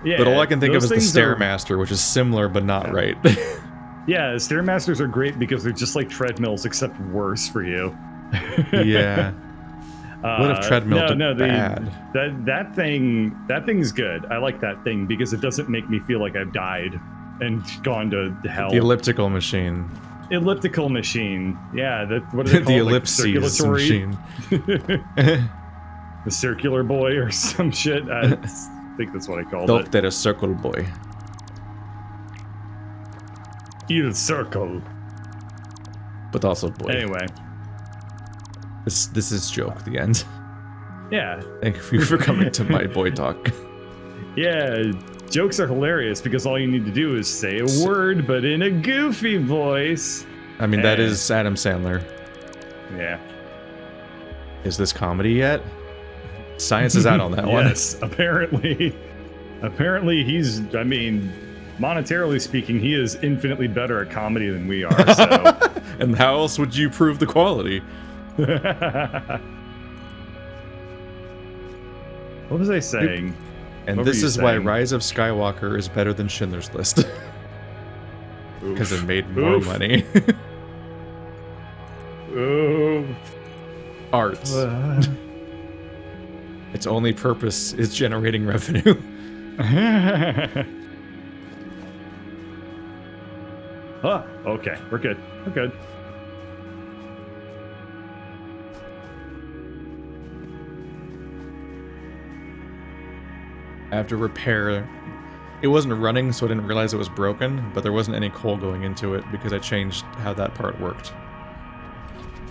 Yeah, but all I can think of is the things are- Stairmaster, which is similar but not right. Yeah, Stairmasters are great because they're just like treadmills, except worse for you. Yeah. What if treadmill did bad? That thing's good. I like that thing because it doesn't make me feel like I've died and gone to hell. The elliptical machine. Elliptical machine. Yeah, what is it called? The Like ellipses circulatory? machine. The circular boy or some shit. I think that's what I called it. Dr. Circle Boy. Il circle. But also boy. Anyway. This is joke, the end. Yeah. Thank you for coming to my boy talk. Yeah, jokes are hilarious because all you need to do is say a word, but in a goofy voice. I mean, that is Adam Sandler. Yeah. Is this comedy yet? Science is out on that one. Yes, apparently. Apparently he's, monetarily speaking, he is infinitely better at comedy than we are, so. And how else would you prove the quality? What was I saying? And What this were you is why saying? Rise of Skywalker is better than Schindler's List. Because it made more Oof. money. Ooh. Art. Its only purpose is generating revenue. Oh, okay. We're good. We're good. I have to repair. It wasn't running, so I didn't realize it was broken, but there wasn't any coal going into it because I changed how that part worked.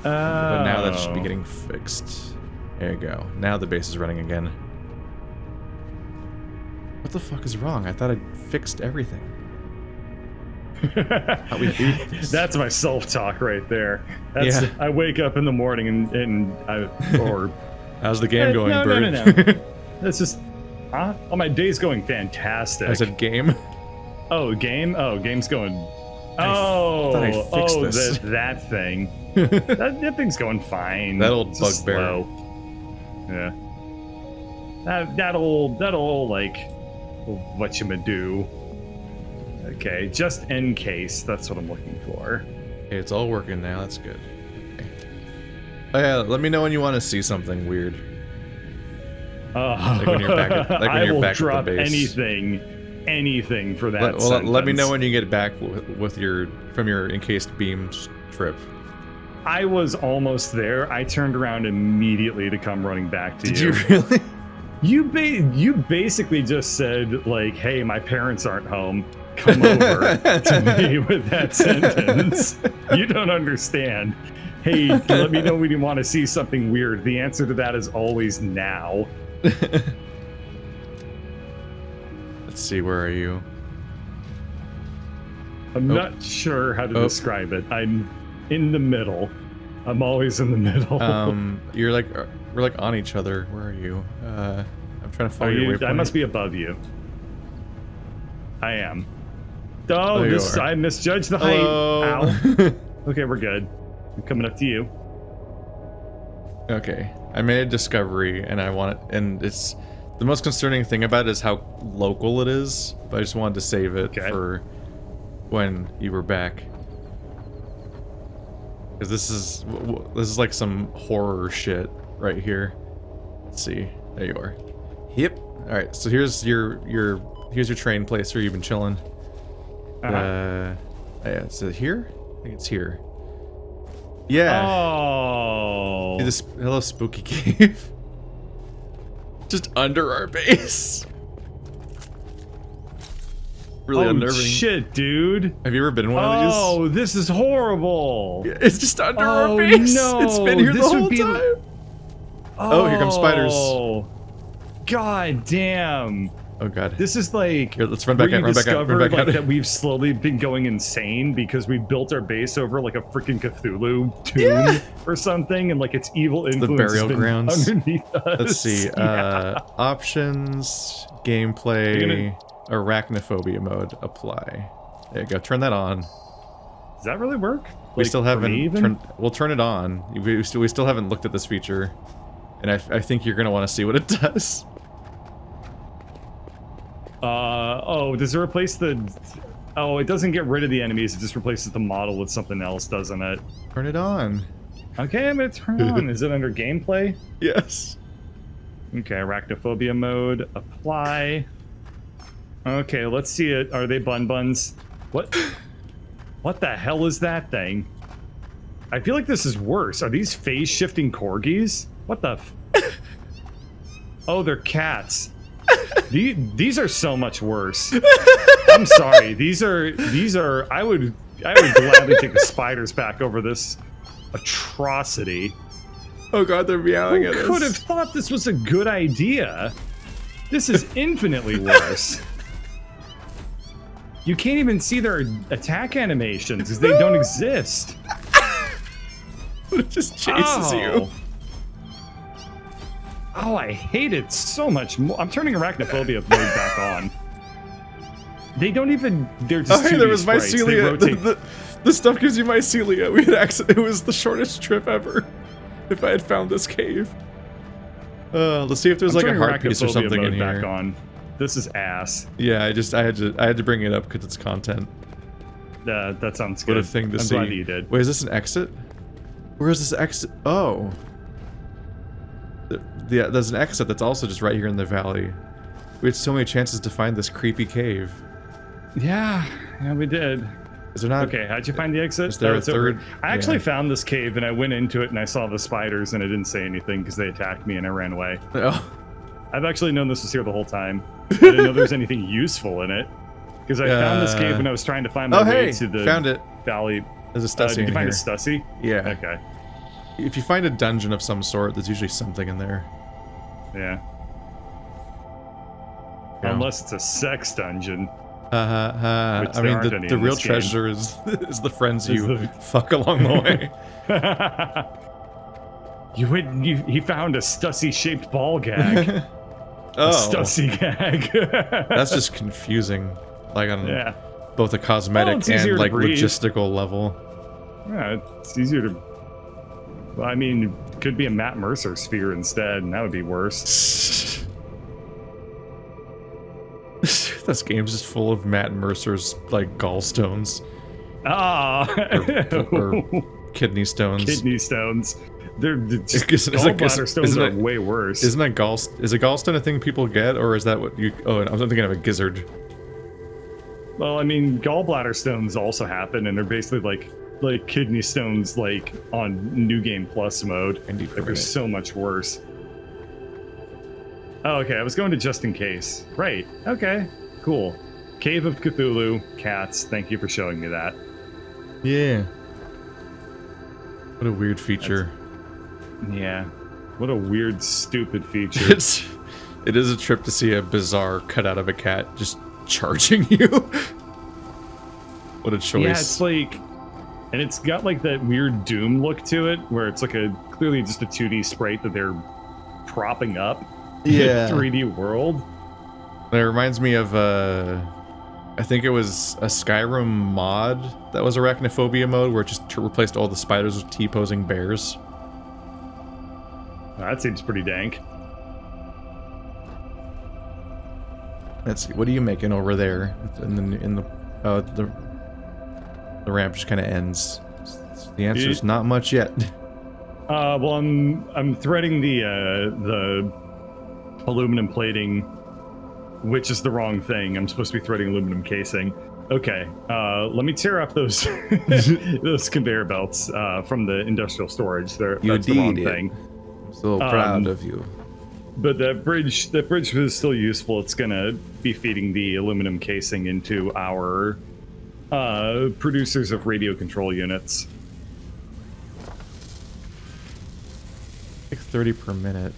But now that should be getting fixed. There you go. Now the base is running again. What the fuck is wrong? I thought I'd fixed everything. That's my self-talk right there. That's, Yeah. I wake up in the morning and How's the game going, no, Bird? No. That's just, oh, my day's going fantastic. I said game. Oh, game? Oh, game's going. thought I fixed this. That thing. that thing's going fine. That old It's just bugbear. slow. Yeah. That old like, whatchamado. Okay, just in case. That's what I'm looking for. Okay, it's all working now. That's good. Okay. Oh yeah, let me know when you want to see something weird. Like when you're back at, I will back drop at the base. anything for that. Let me know when you get back with your from your encased beams trip. I was almost there. I turned around immediately to come running back to Did you. you really? You basically just said like, "Hey, my parents aren't home. Come over," to me with that sentence. You don't understand. Hey, let me know when you want to see something weird. The answer to that is always now. Let's see, where are you? I'm not sure how to describe it. I'm in the middle. I'm always in the middle. You're like we're like on each other. Where are you? I'm trying to follow your waypoint. I must be above you. I am. Oh, you are. I misjudged the height. Hello. Ow. Okay, we're good. I'm coming up to you. Okay, I made a discovery, and I want it, and it's the most concerning thing about it is how local it is. But I just wanted to save it for when you were back, because this is like some horror shit right here. Let's see. There you are. Yep. All right. So here's your train place where you've been chilling. Yeah. So here? I think it's here. Yeah. Oh. See this hello spooky cave. Just under our base. Really unnerving. Shit, dude. Have you ever been in one of these? Oh, this is horrible. Yeah, it's just under our base. No. It's been here the This whole would be time. Oh, here come spiders. Oh. God damn. Oh god. This is like Here, let's run back where out, you run back out, run discovered, back out. like, that we've slowly been going insane because we built our base over like a freaking Cthulhu tomb or something, and like its evil influence the burial has been grounds. underneath us. Let's see. Options, gameplay, arachnophobia mode, apply. There you go. Turn that on. Does that really work? We Like, still for haven't me even? turned. We'll turn it on. We still haven't looked at this feature, and I think you're gonna want to see what it does. Oh, does it replace the... Oh, it doesn't get rid of the enemies, it just replaces the model with something else, doesn't it? Turn it on. Okay, I'm gonna turn it on. Is it under gameplay? Yes. Okay, arachnophobia mode, apply. Okay, let's see it. Are they bun-buns? What? What the hell is that thing? I feel like this is worse. Are these phase-shifting corgis? What the Oh, they're cats. These are so much worse. I'm sorry. These are. I would gladly take the spiders back over this atrocity. Oh god, they're meowing at us. Who could have thought this was a good idea? This is infinitely worse. You can't even see their attack animations because they don't exist. It just chases you. Oh, I hate it so much more. I'm turning arachnophobia mode back on. They don't even. They're just. Oh, hey, 2D there was sprites. They mycelia. rotate. This stuff gives you mycelia. We had it was the shortest trip ever. If I had found this cave. Let's see if there's like a heart piece or something in here. Back on. This is ass. Yeah, I had to bring it up because it's content. That sounds good. What a thing to see. I'm glad you did. Wait, is this an exit? Where is this exit? Oh. Yeah, there's an exit that's also just right here in the valley. We had so many chances to find this creepy cave. Yeah, we did. Is there not? Okay, how'd you find the exit? Is there a third? I actually found this cave and I went into it and I saw the spiders and I didn't say anything because they attacked me and I ran away. Oh. I've actually known this was here the whole time. I didn't know there was anything useful in it. Because I found this cave when I was trying to find my way to the found it. valley. There's a Stussy Did you in find here. a Stussy? Yeah. Okay. If you find a dungeon of some sort, there's usually something in there. Yeah. Yeah. Unless it's a sex dungeon. I there mean, aren't any the in real this game. treasure is the friends Is you the- fuck along the way. He found a Stussy-shaped ball gag. A Oh, Stussy gag. that's just confusing. Like on Yeah. both a cosmetic it's easier and to like breathe. logistical level. Yeah, it's easier to... Well, I mean, it could be a Matt Mercer sphere instead, and that would be worse. This game's just full of Matt Mercer's like gallstones Ah! or kidney stones. Kidney stones. They're just Is it- gallbladder stones isn't are it- way worse. Isn't that is a gallstone a thing people get, or is that what you? Oh, I'm thinking of a gizzard. Well, I mean, gallbladder stones also happen, and they're basically like kidney stones, like on New Game Plus mode. Indeed, Like, they're so much worse. Oh, okay. I was going to just in case. Right. Okay. Cool. Cave of Cthulhu. Cats. Thank you for showing me that. Yeah. What a weird feature. Yeah. What a weird, stupid feature. It is a trip to see a bizarre cut out of a cat just charging you. What a choice. Yeah, it's like, and it's got like that weird Doom look to it, where it's like clearly just a 2D sprite that they're propping up. Yeah. In a 3D world. It reminds me of I think it was a Skyrim mod that was Arachnophobia mode, where it just replaced all the spiders with T-posing bears. That seems pretty dank. Let's see, what are you making over there? The ramp just kind of ends. The answer is not much yet. Well, I'm threading the aluminum plating, which is the wrong thing. I'm supposed to be threading aluminum casing. Okay, let me tear up those those conveyor belts from the industrial storage. That's the wrong thing. I'm so proud of you. But that bridge is still useful. It's gonna be feeding the aluminum casing into our producers of radio control units. Like 30 per minute.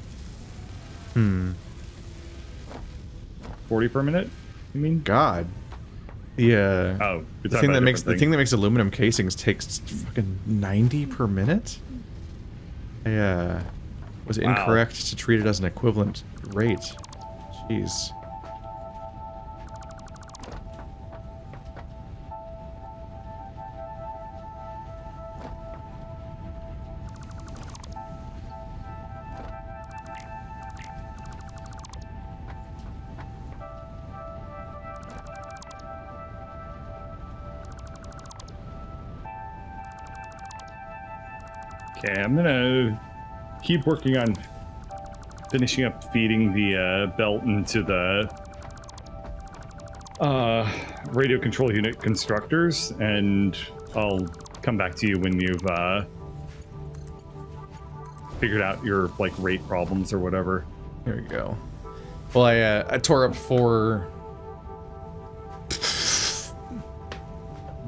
40 per minute? You mean? God. Yeah. Oh, The thing that makes aluminum casings takes fucking 90 per minute? Yeah. Was Wow. incorrect to treat it as an equivalent rate. Jeez. Okay, I'm gonna keep working on finishing up feeding the belt into the radio control unit constructors, and I'll come back to you when you've figured out your like rate problems or whatever. Here we go. Well, I tore up 4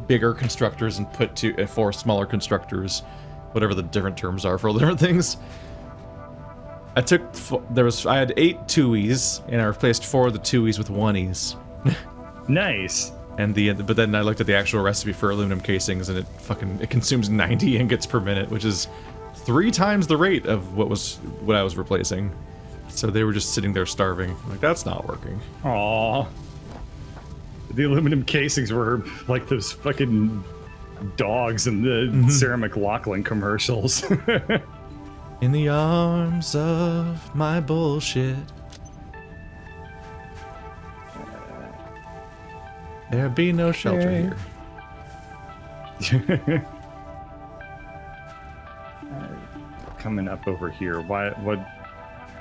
bigger constructors and put 4 smaller constructors, whatever the different terms are for all the different things. I took I had 8 2Es and I replaced 4 of the 2Es with 1Es. Nice. And but then I looked at the actual recipe for aluminum casings and it consumes 90 ingots per minute, which is 3 times the rate of what I was replacing. So they were just sitting there starving. I'm like, that's not working. Aww. The aluminum casings were like those fucking dogs in the Sarah McLachlan commercials. In the arms of my bullshit. There be no shelter here. Coming up over here. What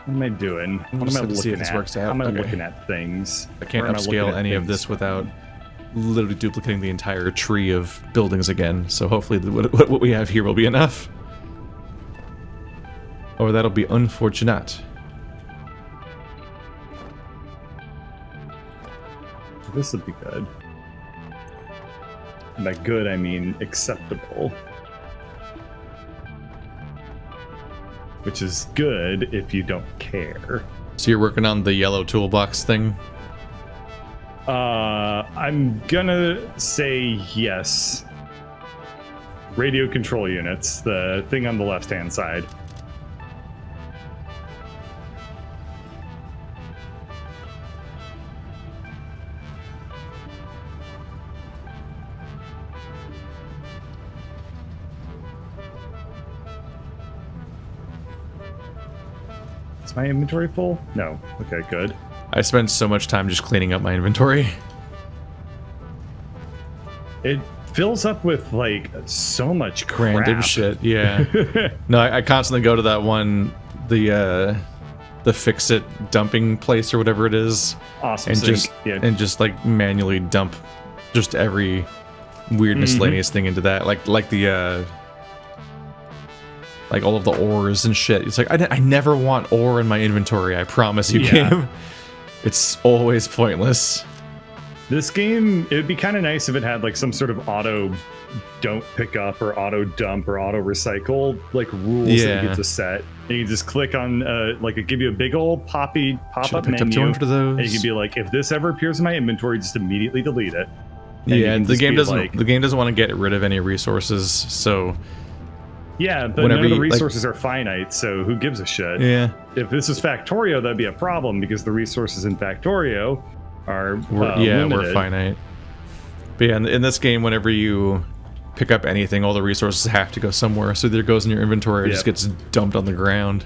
am I doing? What am I See if looking this at? works out. How am I Okay. looking at things? I can't Where am I looking upscale at any of things? this without literally duplicating the entire tree of buildings again. So hopefully what we have here will be enough. Or that'll be unfortunate. This would be good. And by good, I mean acceptable. Which is good if you don't care. So you're working on the yellow toolbox thing? I'm gonna say yes. Radio control units, the thing on the left-hand side. Is my inventory full? No. Okay, good. I spent so much time just cleaning up my inventory. It fills up with like so much crap. Random shit, yeah. No, I constantly go to that one, the fix-it dumping place or whatever it is. Awesome. And So just yeah. and just like manually dump just every weird miscellaneous thing into that. Like the like all of the ores and shit. It's like I never want ore in my inventory, I promise you, Yeah. game. It's always pointless. This game, it would be kind of nice if it had like some sort of auto don't pick up or auto dump or auto recycle like rules that Yeah. you get to set. And you just click on like it give you a big old Should've pop-up picked up menu. 200 of those. And you can be like, if this ever appears in my inventory, just immediately delete it. And you Yeah, can the just game be doesn't like- the game doesn't want to get rid of any resources, so Yeah, but whenever none of the you, like- resources are finite, so who gives a shit? yeah. If this is Factorio, that'd be a problem because the resources in Factorio are We're limited. finite. But yeah, in this game, whenever you pick up anything, all the resources have to go somewhere. So either it goes in your inventory or it just Yep. gets dumped on the ground.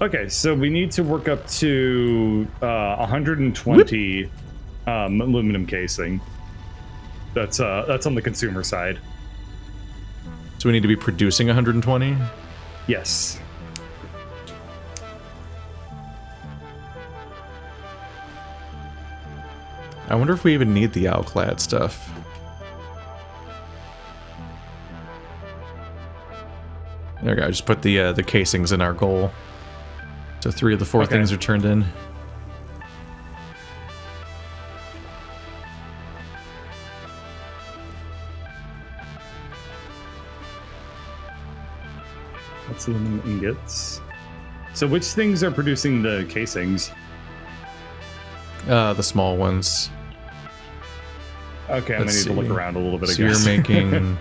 Okay, so we need to work up to 120 aluminum casing. That's on the consumer side. So we need to be producing 120. Yes. I wonder if we even need the Owlclad stuff. There we go. I just put the casings in our goal. So 3 of the 4 Okay. things are turned in. That's aluminum ingots. So which things are producing the casings? The small ones. Okay, I'm gonna Let's need to look see. around a little bit. So I you're guess. making.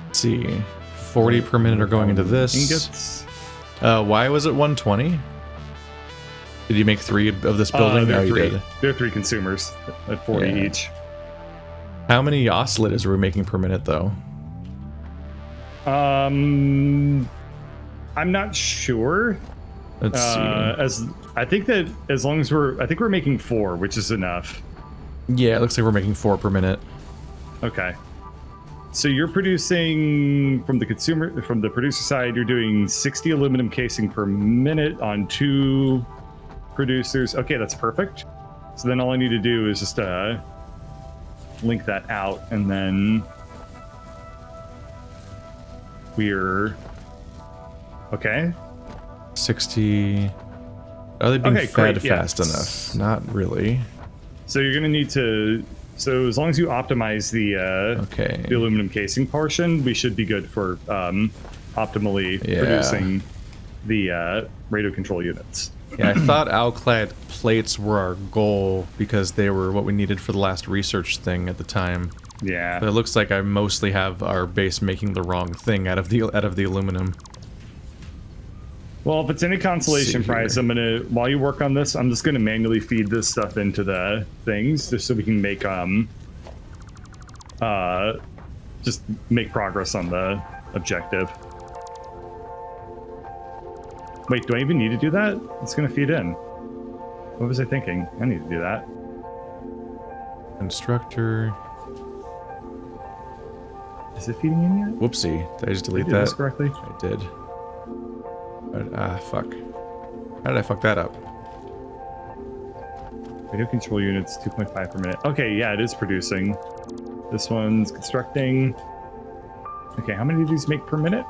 Let's see, 40 per minute are going into this. Ingots. Why was it 120? Did you make 3 of this building? There Oh, are you 3. did. There are 3 consumers at 40 Yeah. each. How many oscillators are we making per minute, though? I'm not sure. Let's see. As I think that as long as I think we're making 4, which is enough. Yeah, it looks like we're making 4 per minute. Okay. So you're producing from the producer side, you're doing 60 aluminum casing per minute on 2 producers. Okay, that's perfect. So then all I need to do is just link that out, and then we're okay. 60. Are they being Okay, fed great, yeah. fast enough? Not really. So you're gonna need to. So as long as you optimize the Okay. the aluminum casing portion, we should be good for optimally Yeah. producing the radio control units. Yeah, I thought Owlclad plates were our goal because they were what we needed for the last research thing at the time. Yeah. But it looks like I mostly have our base making the wrong thing out of the aluminum. Well, if it's any consolation prize, I'm gonna, while you work on this, I'm just gonna manually feed this stuff into the things just so we can make just make progress on the objective. Wait, do I even need to do that? It's gonna feed in. What was I thinking? I need to do that. Instructor. Is it feeding in yet? Whoopsie. Did I just delete Did I do this that? correctly? I did. But, fuck. How did I fuck that up? Radio control units, 2.5 per minute. Okay, yeah, it is producing. This one's constructing. Okay, how many do these make per minute?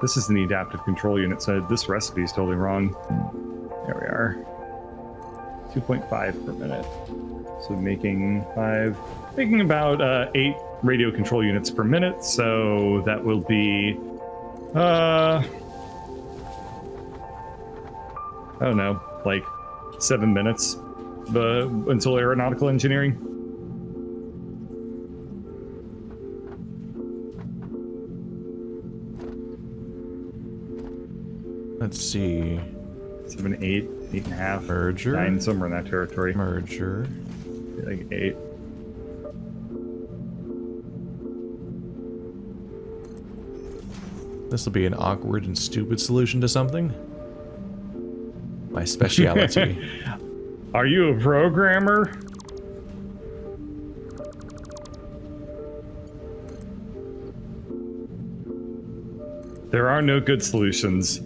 This is the adaptive control unit, so this recipe is totally wrong. There we are. 2.5 per minute. So making about 8 radio control units per minute, so that will be I don't know, like 7 minutes until aeronautical engineering. Let's see. 7, 8, 8.5, Merger. 9, somewhere in that territory. Merger. Like 8. This will be an awkward and stupid solution to something. My speciality. Are you a programmer? There are no good solutions,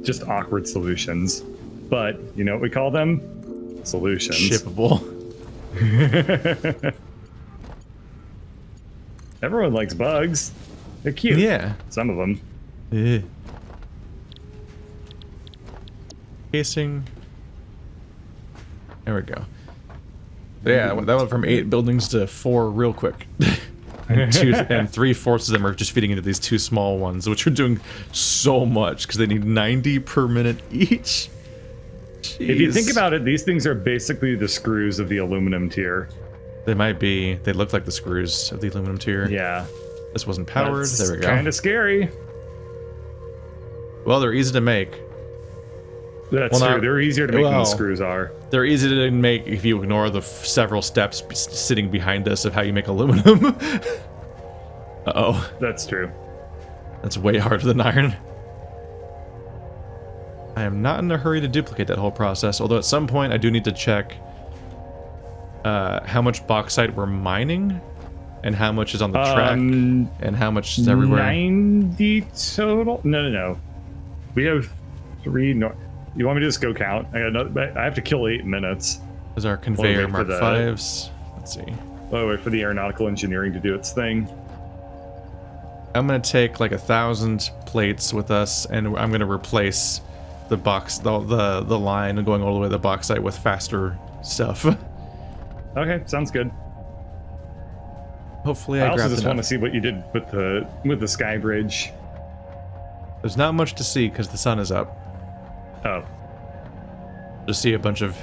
just awkward solutions. But you know what we call them? Solutions. Shippable. Everyone likes bugs. They're cute. Yeah. Some of them. Eh. Casing. There we go. Yeah, that went from 8 buildings to 4 real quick. and 3/4 of them are just feeding into these 2 small ones, which are doing so much because they need 90 per minute each. Jeez. If you think about it, these things are basically the screws of the aluminum tier. They might be. They look like the screws of the aluminum tier. Yeah. This wasn't powered. That's there we go. Kind of scary. Well, they're easy to make. That's true. They're easier to make than the screws are. They're easy to make if you ignore the several steps sitting behind us of how you make aluminum. Uh-oh. That's true. That's way harder than iron. I am not in a hurry to duplicate that whole process, although at some point I do need to check how much bauxite we're mining and how much is on the track and how much is everywhere. 90 total? No. We have 3 north. You want me to just go count? I have to kill 8 minutes. There's our conveyor Mark 5s. Let's see. Oh, wait for the aeronautical engineering to do its thing. I'm gonna take like 1,000 plates with us, and I'm gonna replace the the line going all the way to the bauxite with faster stuff. Okay, sounds good. Hopefully, I also just want to see what you did with the sky bridge. There's not much to see because the sun is up. Oh. Just see a bunch of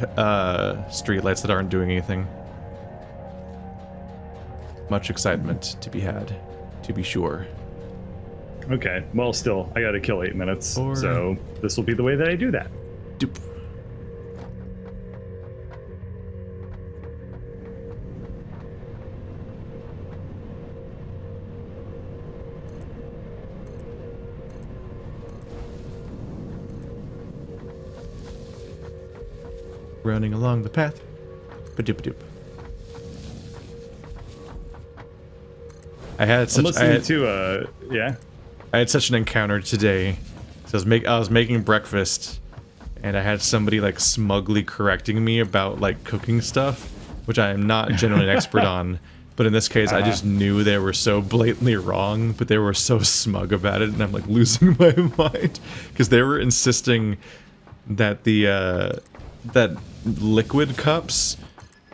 streetlights that aren't doing anything. Much excitement to be had, to be sure. Okay, well, still, I gotta kill 8 minutes, so this will be the way that I do that. Doop. Running along the path. Ba-doop-a-doop. I had such I had such an encounter today. So I was making breakfast, and I had somebody like smugly correcting me about like cooking stuff, which I am not generally an expert on. But in this case, I just knew they were so blatantly wrong, but they were so smug about it, and I'm like losing my mind because they were insisting that that liquid cups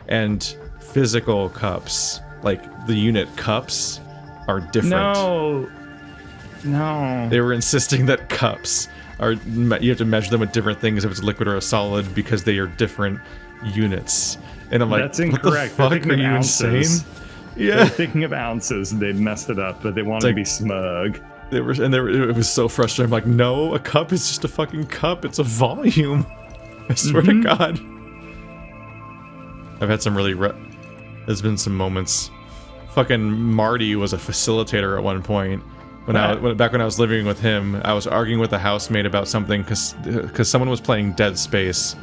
and physical cups, like the unit cups, are different. No. They were insisting that cups are, you have to measure them with different things if it's liquid or a solid because they are different units. And I'm like, that's incorrect. What the fuck, are you insane? Yeah. They're thinking of ounces and they messed it up, but they wanted to be smug. It was so frustrating. I'm like, no, a cup is just a fucking cup. It's a volume. I swear to God. I've had some really. There's been some moments. Fucking Marty was a facilitator at one point. Back when I was living with him, I was arguing with a housemate about something because someone was playing Dead Space,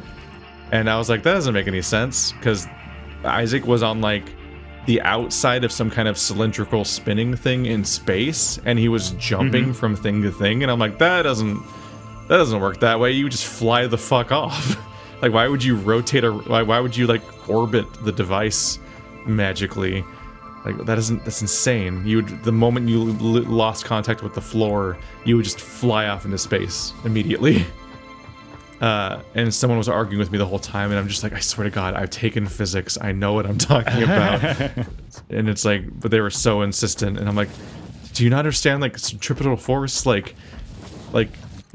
and I was like, that doesn't make any sense because Isaac was on like the outside of some kind of cylindrical spinning thing in space, and he was jumping from thing to thing, and I'm like, that doesn't work that way. You just fly the fuck off. Like, why would you rotate why would you like orbit the device magically? Like, that's insane. The moment you lost contact with the floor, you would just fly off into space immediately. And someone was arguing with me the whole time, and I'm just like, I swear to God, I've taken physics. I know what I'm talking about. And it's like, but they were so insistent, and I'm like, do you not understand, like, centripetal force? Like,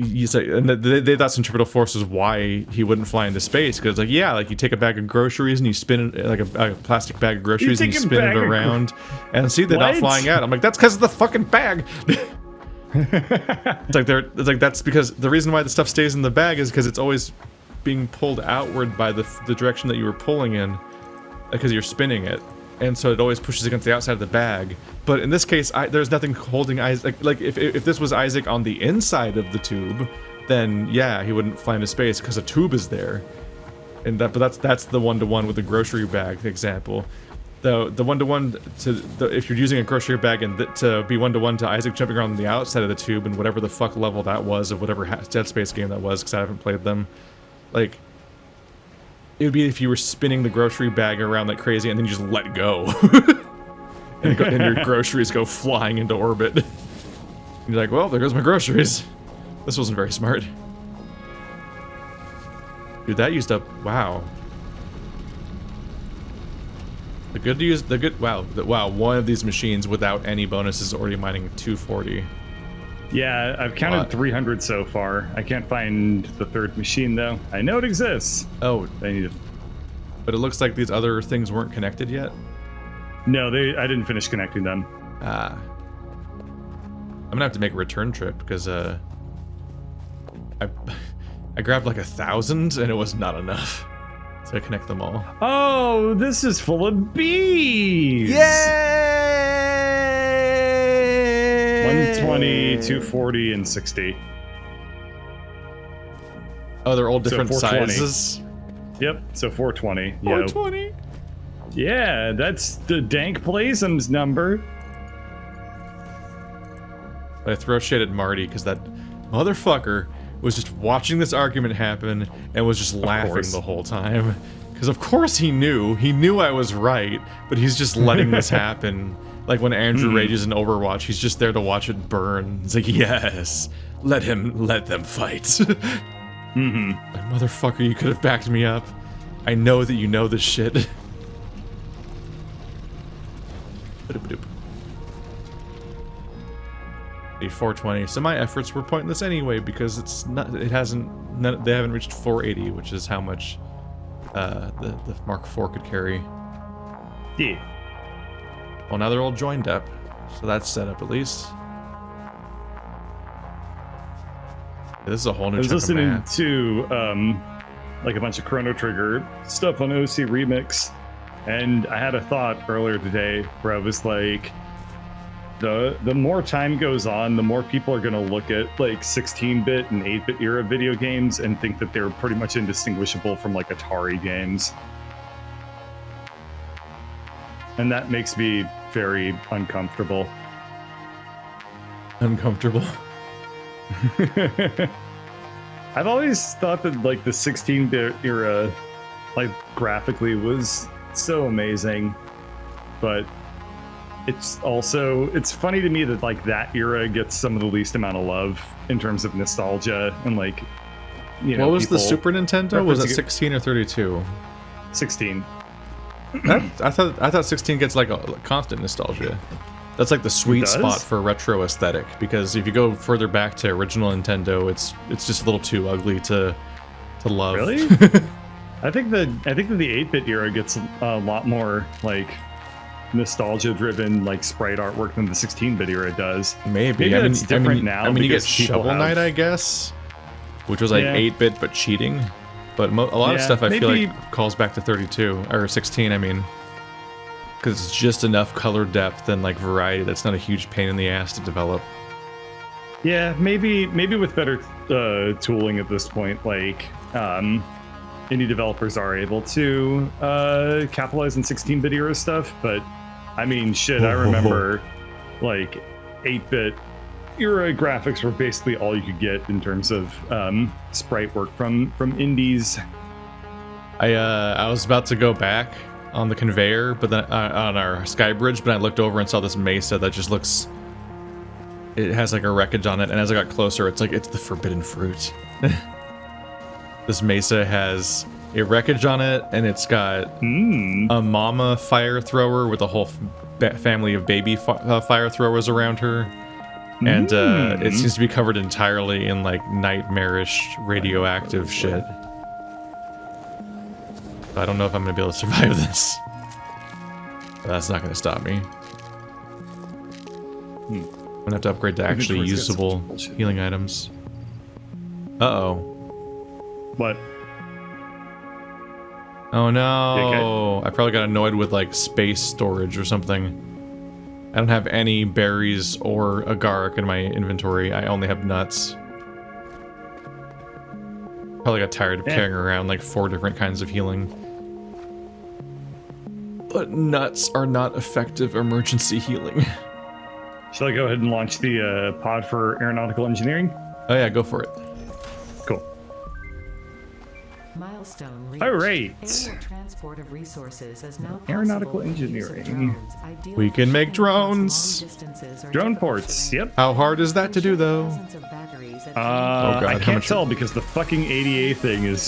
you say, and they thought centripetal force was why he wouldn't fly into space, because like, yeah, like you take a bag of groceries and you spin it, like a plastic bag of groceries, and you spin it around, and see, they're not flying out. I'm like, that's because of the fucking bag. It's like that's because the reason why the stuff stays in the bag is because it's always being pulled outward by the direction that you were pulling in, because you're spinning it, and so it always pushes against the outside of the bag. But in this case, there's nothing holding Isaac. Like if this was Isaac on the inside of the tube, then yeah, he wouldn't fly into space because a tube is there. And but that's the one-to-one with the grocery bag example. The one-to-one if you're using a grocery bag and to be one-to-one to Isaac jumping around the outside of the tube and whatever the fuck level that was of whatever Dead Space game that was, because I haven't played them, like, it would be if you were spinning the grocery bag around like crazy and then you just let go. and your groceries go flying into orbit. And you're like, well, there goes my groceries. This wasn't very smart. Dude, that used up, wow. Wow, one of these machines without any bonuses is already mining 240. Yeah, I've counted 300 so far. I can't find the third machine though. I know it exists. Oh, I need to... But it looks like these other things weren't connected yet. No, I didn't finish connecting them. I'm gonna have to make a return trip because I grabbed like 1,000 and it was not enough to connect them all. Oh, this is full of bees! Yay! 120, 240, and 60. Oh, they're all different 420. sizes? Yep, so 420. 420? Yep. Yeah, that's the Dank Plasm's number. I throat shaded Marty because that motherfucker was just watching this argument happen and was just laughing the whole time. Because of course he knew I was right, but he's just letting this happen. Like when Andrew rages in Overwatch, he's just there to watch it burn. It's like, yes, let them fight. Like, motherfucker, you could have backed me up. I know that you know this shit. 420. So my efforts were pointless anyway because it's not. It hasn't. They haven't reached 480, which is how much the Mark IV could carry. Yeah. Well, now they're all joined up, so that's set up at least. This is a whole new. I was chunk listening of math. to like a bunch of Chrono Trigger stuff on OC Remix, and I had a thought earlier today where I was like, the more time goes on, the more people are going to look at like 16-bit and 8-bit era video games and think that they're pretty much indistinguishable from like Atari games. And that makes me very uncomfortable. Uncomfortable. I've always thought that like the 16-bit era, like graphically, was so amazing, but it's funny to me that like that era gets some of the least amount of love in terms of nostalgia and like, you know. What was the Super Nintendo? Was it 16 or 32? 16. I thought 16 gets like a constant nostalgia. That's like the sweet spot for retro aesthetic, because if you go further back to original Nintendo, it's just a little too ugly to love. Really? I think that the 8-bit era gets a lot more like nostalgia-driven like sprite artwork than the 16-bit era does. Maybe. It's different now. I mean, you get because people Shovel Knight, I guess, which was like 8-bit but cheating. But a lot of stuff I feel like calls back to 32 or 16. I mean, because it's just enough color depth and like variety that's not a huge pain in the ass to develop. Yeah, maybe with better tooling at this point, like indie developers are able to capitalize on 16-bit era stuff. But I mean, shit, I remember like 8-bit era graphics were basically all you could get in terms of sprite work from indies. I was about to go back on the conveyor, but then on our sky bridge, but I looked over and saw this mesa that just looks. It has like a wreckage on it, and as I got closer, it's like it's the forbidden fruit. This mesa has a wreckage on it, and it's got a mama fire thrower with a whole family of baby fire throwers around her. And it seems to be covered entirely in like nightmarish radioactive shit. I don't know if I'm gonna be able to survive this. But that's not gonna stop me. I'm gonna have to upgrade to actually usable healing items. Uh-oh. What? Oh no! Okay. I probably got annoyed with like space storage or something. I don't have any berries or agaric in my inventory. I only have nuts. Probably got tired of carrying around like 4 different kinds of healing. But nuts are not effective emergency healing. Shall I go ahead and launch the pod for aeronautical engineering? Oh yeah, go for it. Cool. Milestone reached. All right. Aerial transport of resources is now Aeronautical possible with the use of engineering. drones, ideally We can make shipping across drones. long distances or Drone difficult ports. terrain. Yep. How hard is that to do though? Presence of batteries at God, I how can't much- tell because the fucking ADA thing is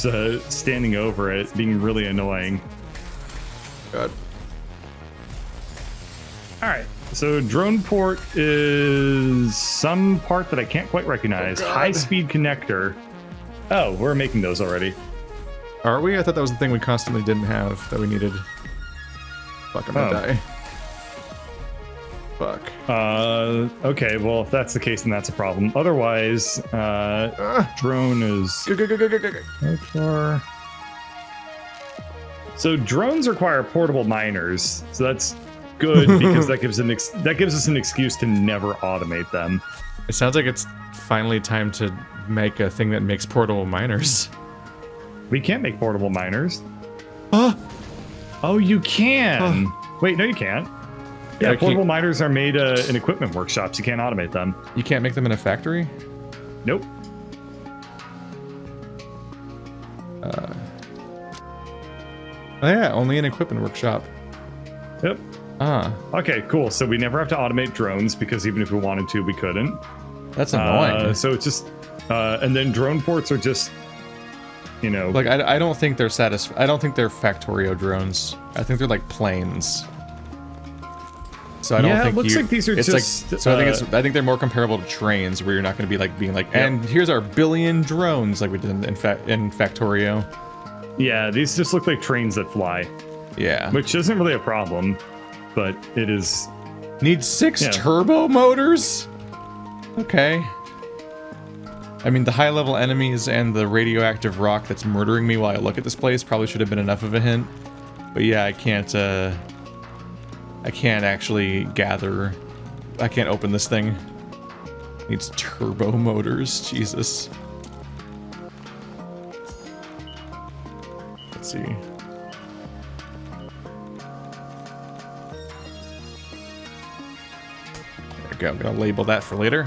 standing over it, being really annoying. God. All right. So drone port is some part that I can't quite recognize. Oh, God. High-speed connector. Oh, we're making those already. Are we? I thought that was the thing we constantly didn't have that we needed. Fuck, I'm gonna die. Fuck. Okay, well, if that's the case, then that's a problem. Otherwise, drone is... Go. So drones require portable miners, so that's good because that gives us an excuse to never automate them. It sounds like it's finally time to make a thing that makes portable miners. We can't make portable miners. Oh, Oh, you can. Wait, no, you can't. Yeah, I portable can't- miners are made in equipment workshops. You can't automate them. you can't make them in a factory? Nope. Oh yeah, only an equipment workshop. Yep. Ah, Okay, cool. So we never have to automate drones because even if we wanted to, we couldn't. that's annoying. So it's just, and then drone ports are just, you know, Like I don't think they're I don't think they're Factorio drones. I think they're like planes. So I don't Yeah, it think looks you, like these are it's just, like, so I think they're more comparable to trains where you're not going to be like being like, and here's our billion drones like we did in Factorio. yeah, these just look like trains that fly, Yeah. which isn't really a problem, but it is. Need 6 Yeah. turbo motors? Okay. I mean, the high-level enemies and the radioactive rock that's murdering me while I look at this place probably should have been enough of a hint. But yeah, I can't actually gather. I can't open this thing. Needs turbo motors. Jesus. Let's see. There we go. I'm gonna label that for later.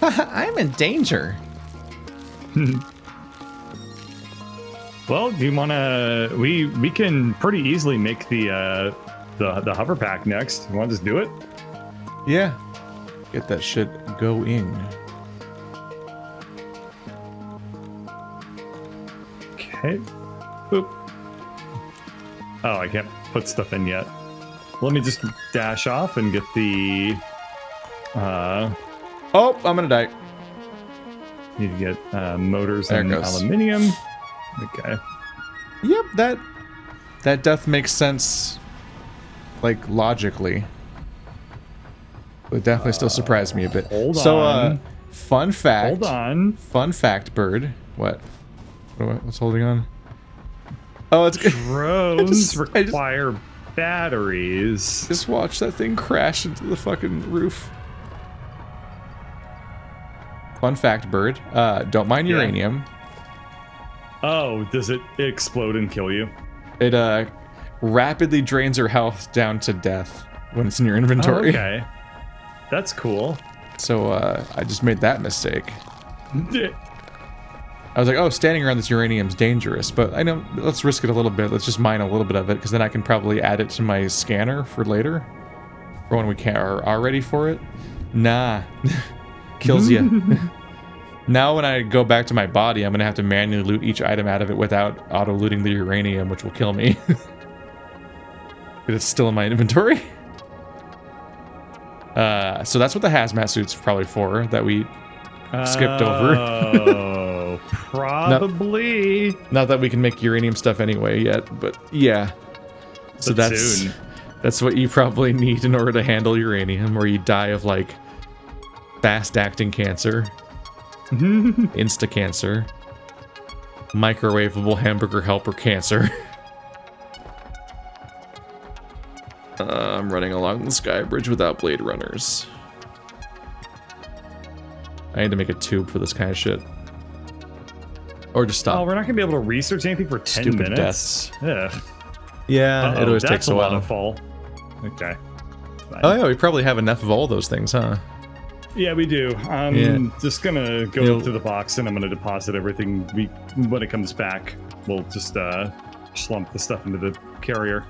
I'm in danger. Well, do you want to? We can pretty easily make the hoverpack next. You want to just do it? Yeah. Get that shit going. Okay. Boop. Oh, I can't put stuff in yet. Let me just dash off and get the. Oh, I'm gonna die. Need to get motors There it and goes. aluminium. Okay. Yep, that that death makes sense, like, logically. But it definitely still surprised me a bit. Hold so, on. fun fact. Hold on. Fun fact, Bird. What? What's holding on? Oh, it's good. Drones require batteries. Just watch that thing crash into the fucking roof. Fun fact, Bird. Don't mind uranium. Oh, does it explode and kill you? It rapidly drains your health down to death when it's in your inventory. Oh, okay. That's cool. So I just made that mistake. I was like, oh, standing around this uranium's dangerous, but I know, let's risk it a little bit. Let's just mine a little bit of it, because then I can probably add it to my scanner for later. For when we are ready for it. Nah. Kills you. Now when I go back to my body, I'm going to have to manually loot each item out of it without auto-looting the uranium, which will kill me. It's still in my inventory. So that's what the hazmat suit's probably for, that we skipped over. Oh, probably. Not that we can make uranium stuff anyway yet, but yeah. So But that's soon. that's what you probably need in order to handle uranium, or you die of like fast-acting cancer, insta-cancer, microwavable hamburger helper cancer. I'm running along the sky bridge without blade runners. I need to make a tube for this kind of shit. Or just stop. Oh, we're not gonna be able to research anything for 10 Stupid minutes. deaths. Yeah. Yeah, it always that's takes a while. waterfall. Okay. Fine. Oh yeah, we probably have enough of all those things, huh? Yeah, we do. I'm Yeah. just gonna go You'll- up to the box and I'm gonna deposit everything. When it comes back, we'll just slump the stuff into the carrier.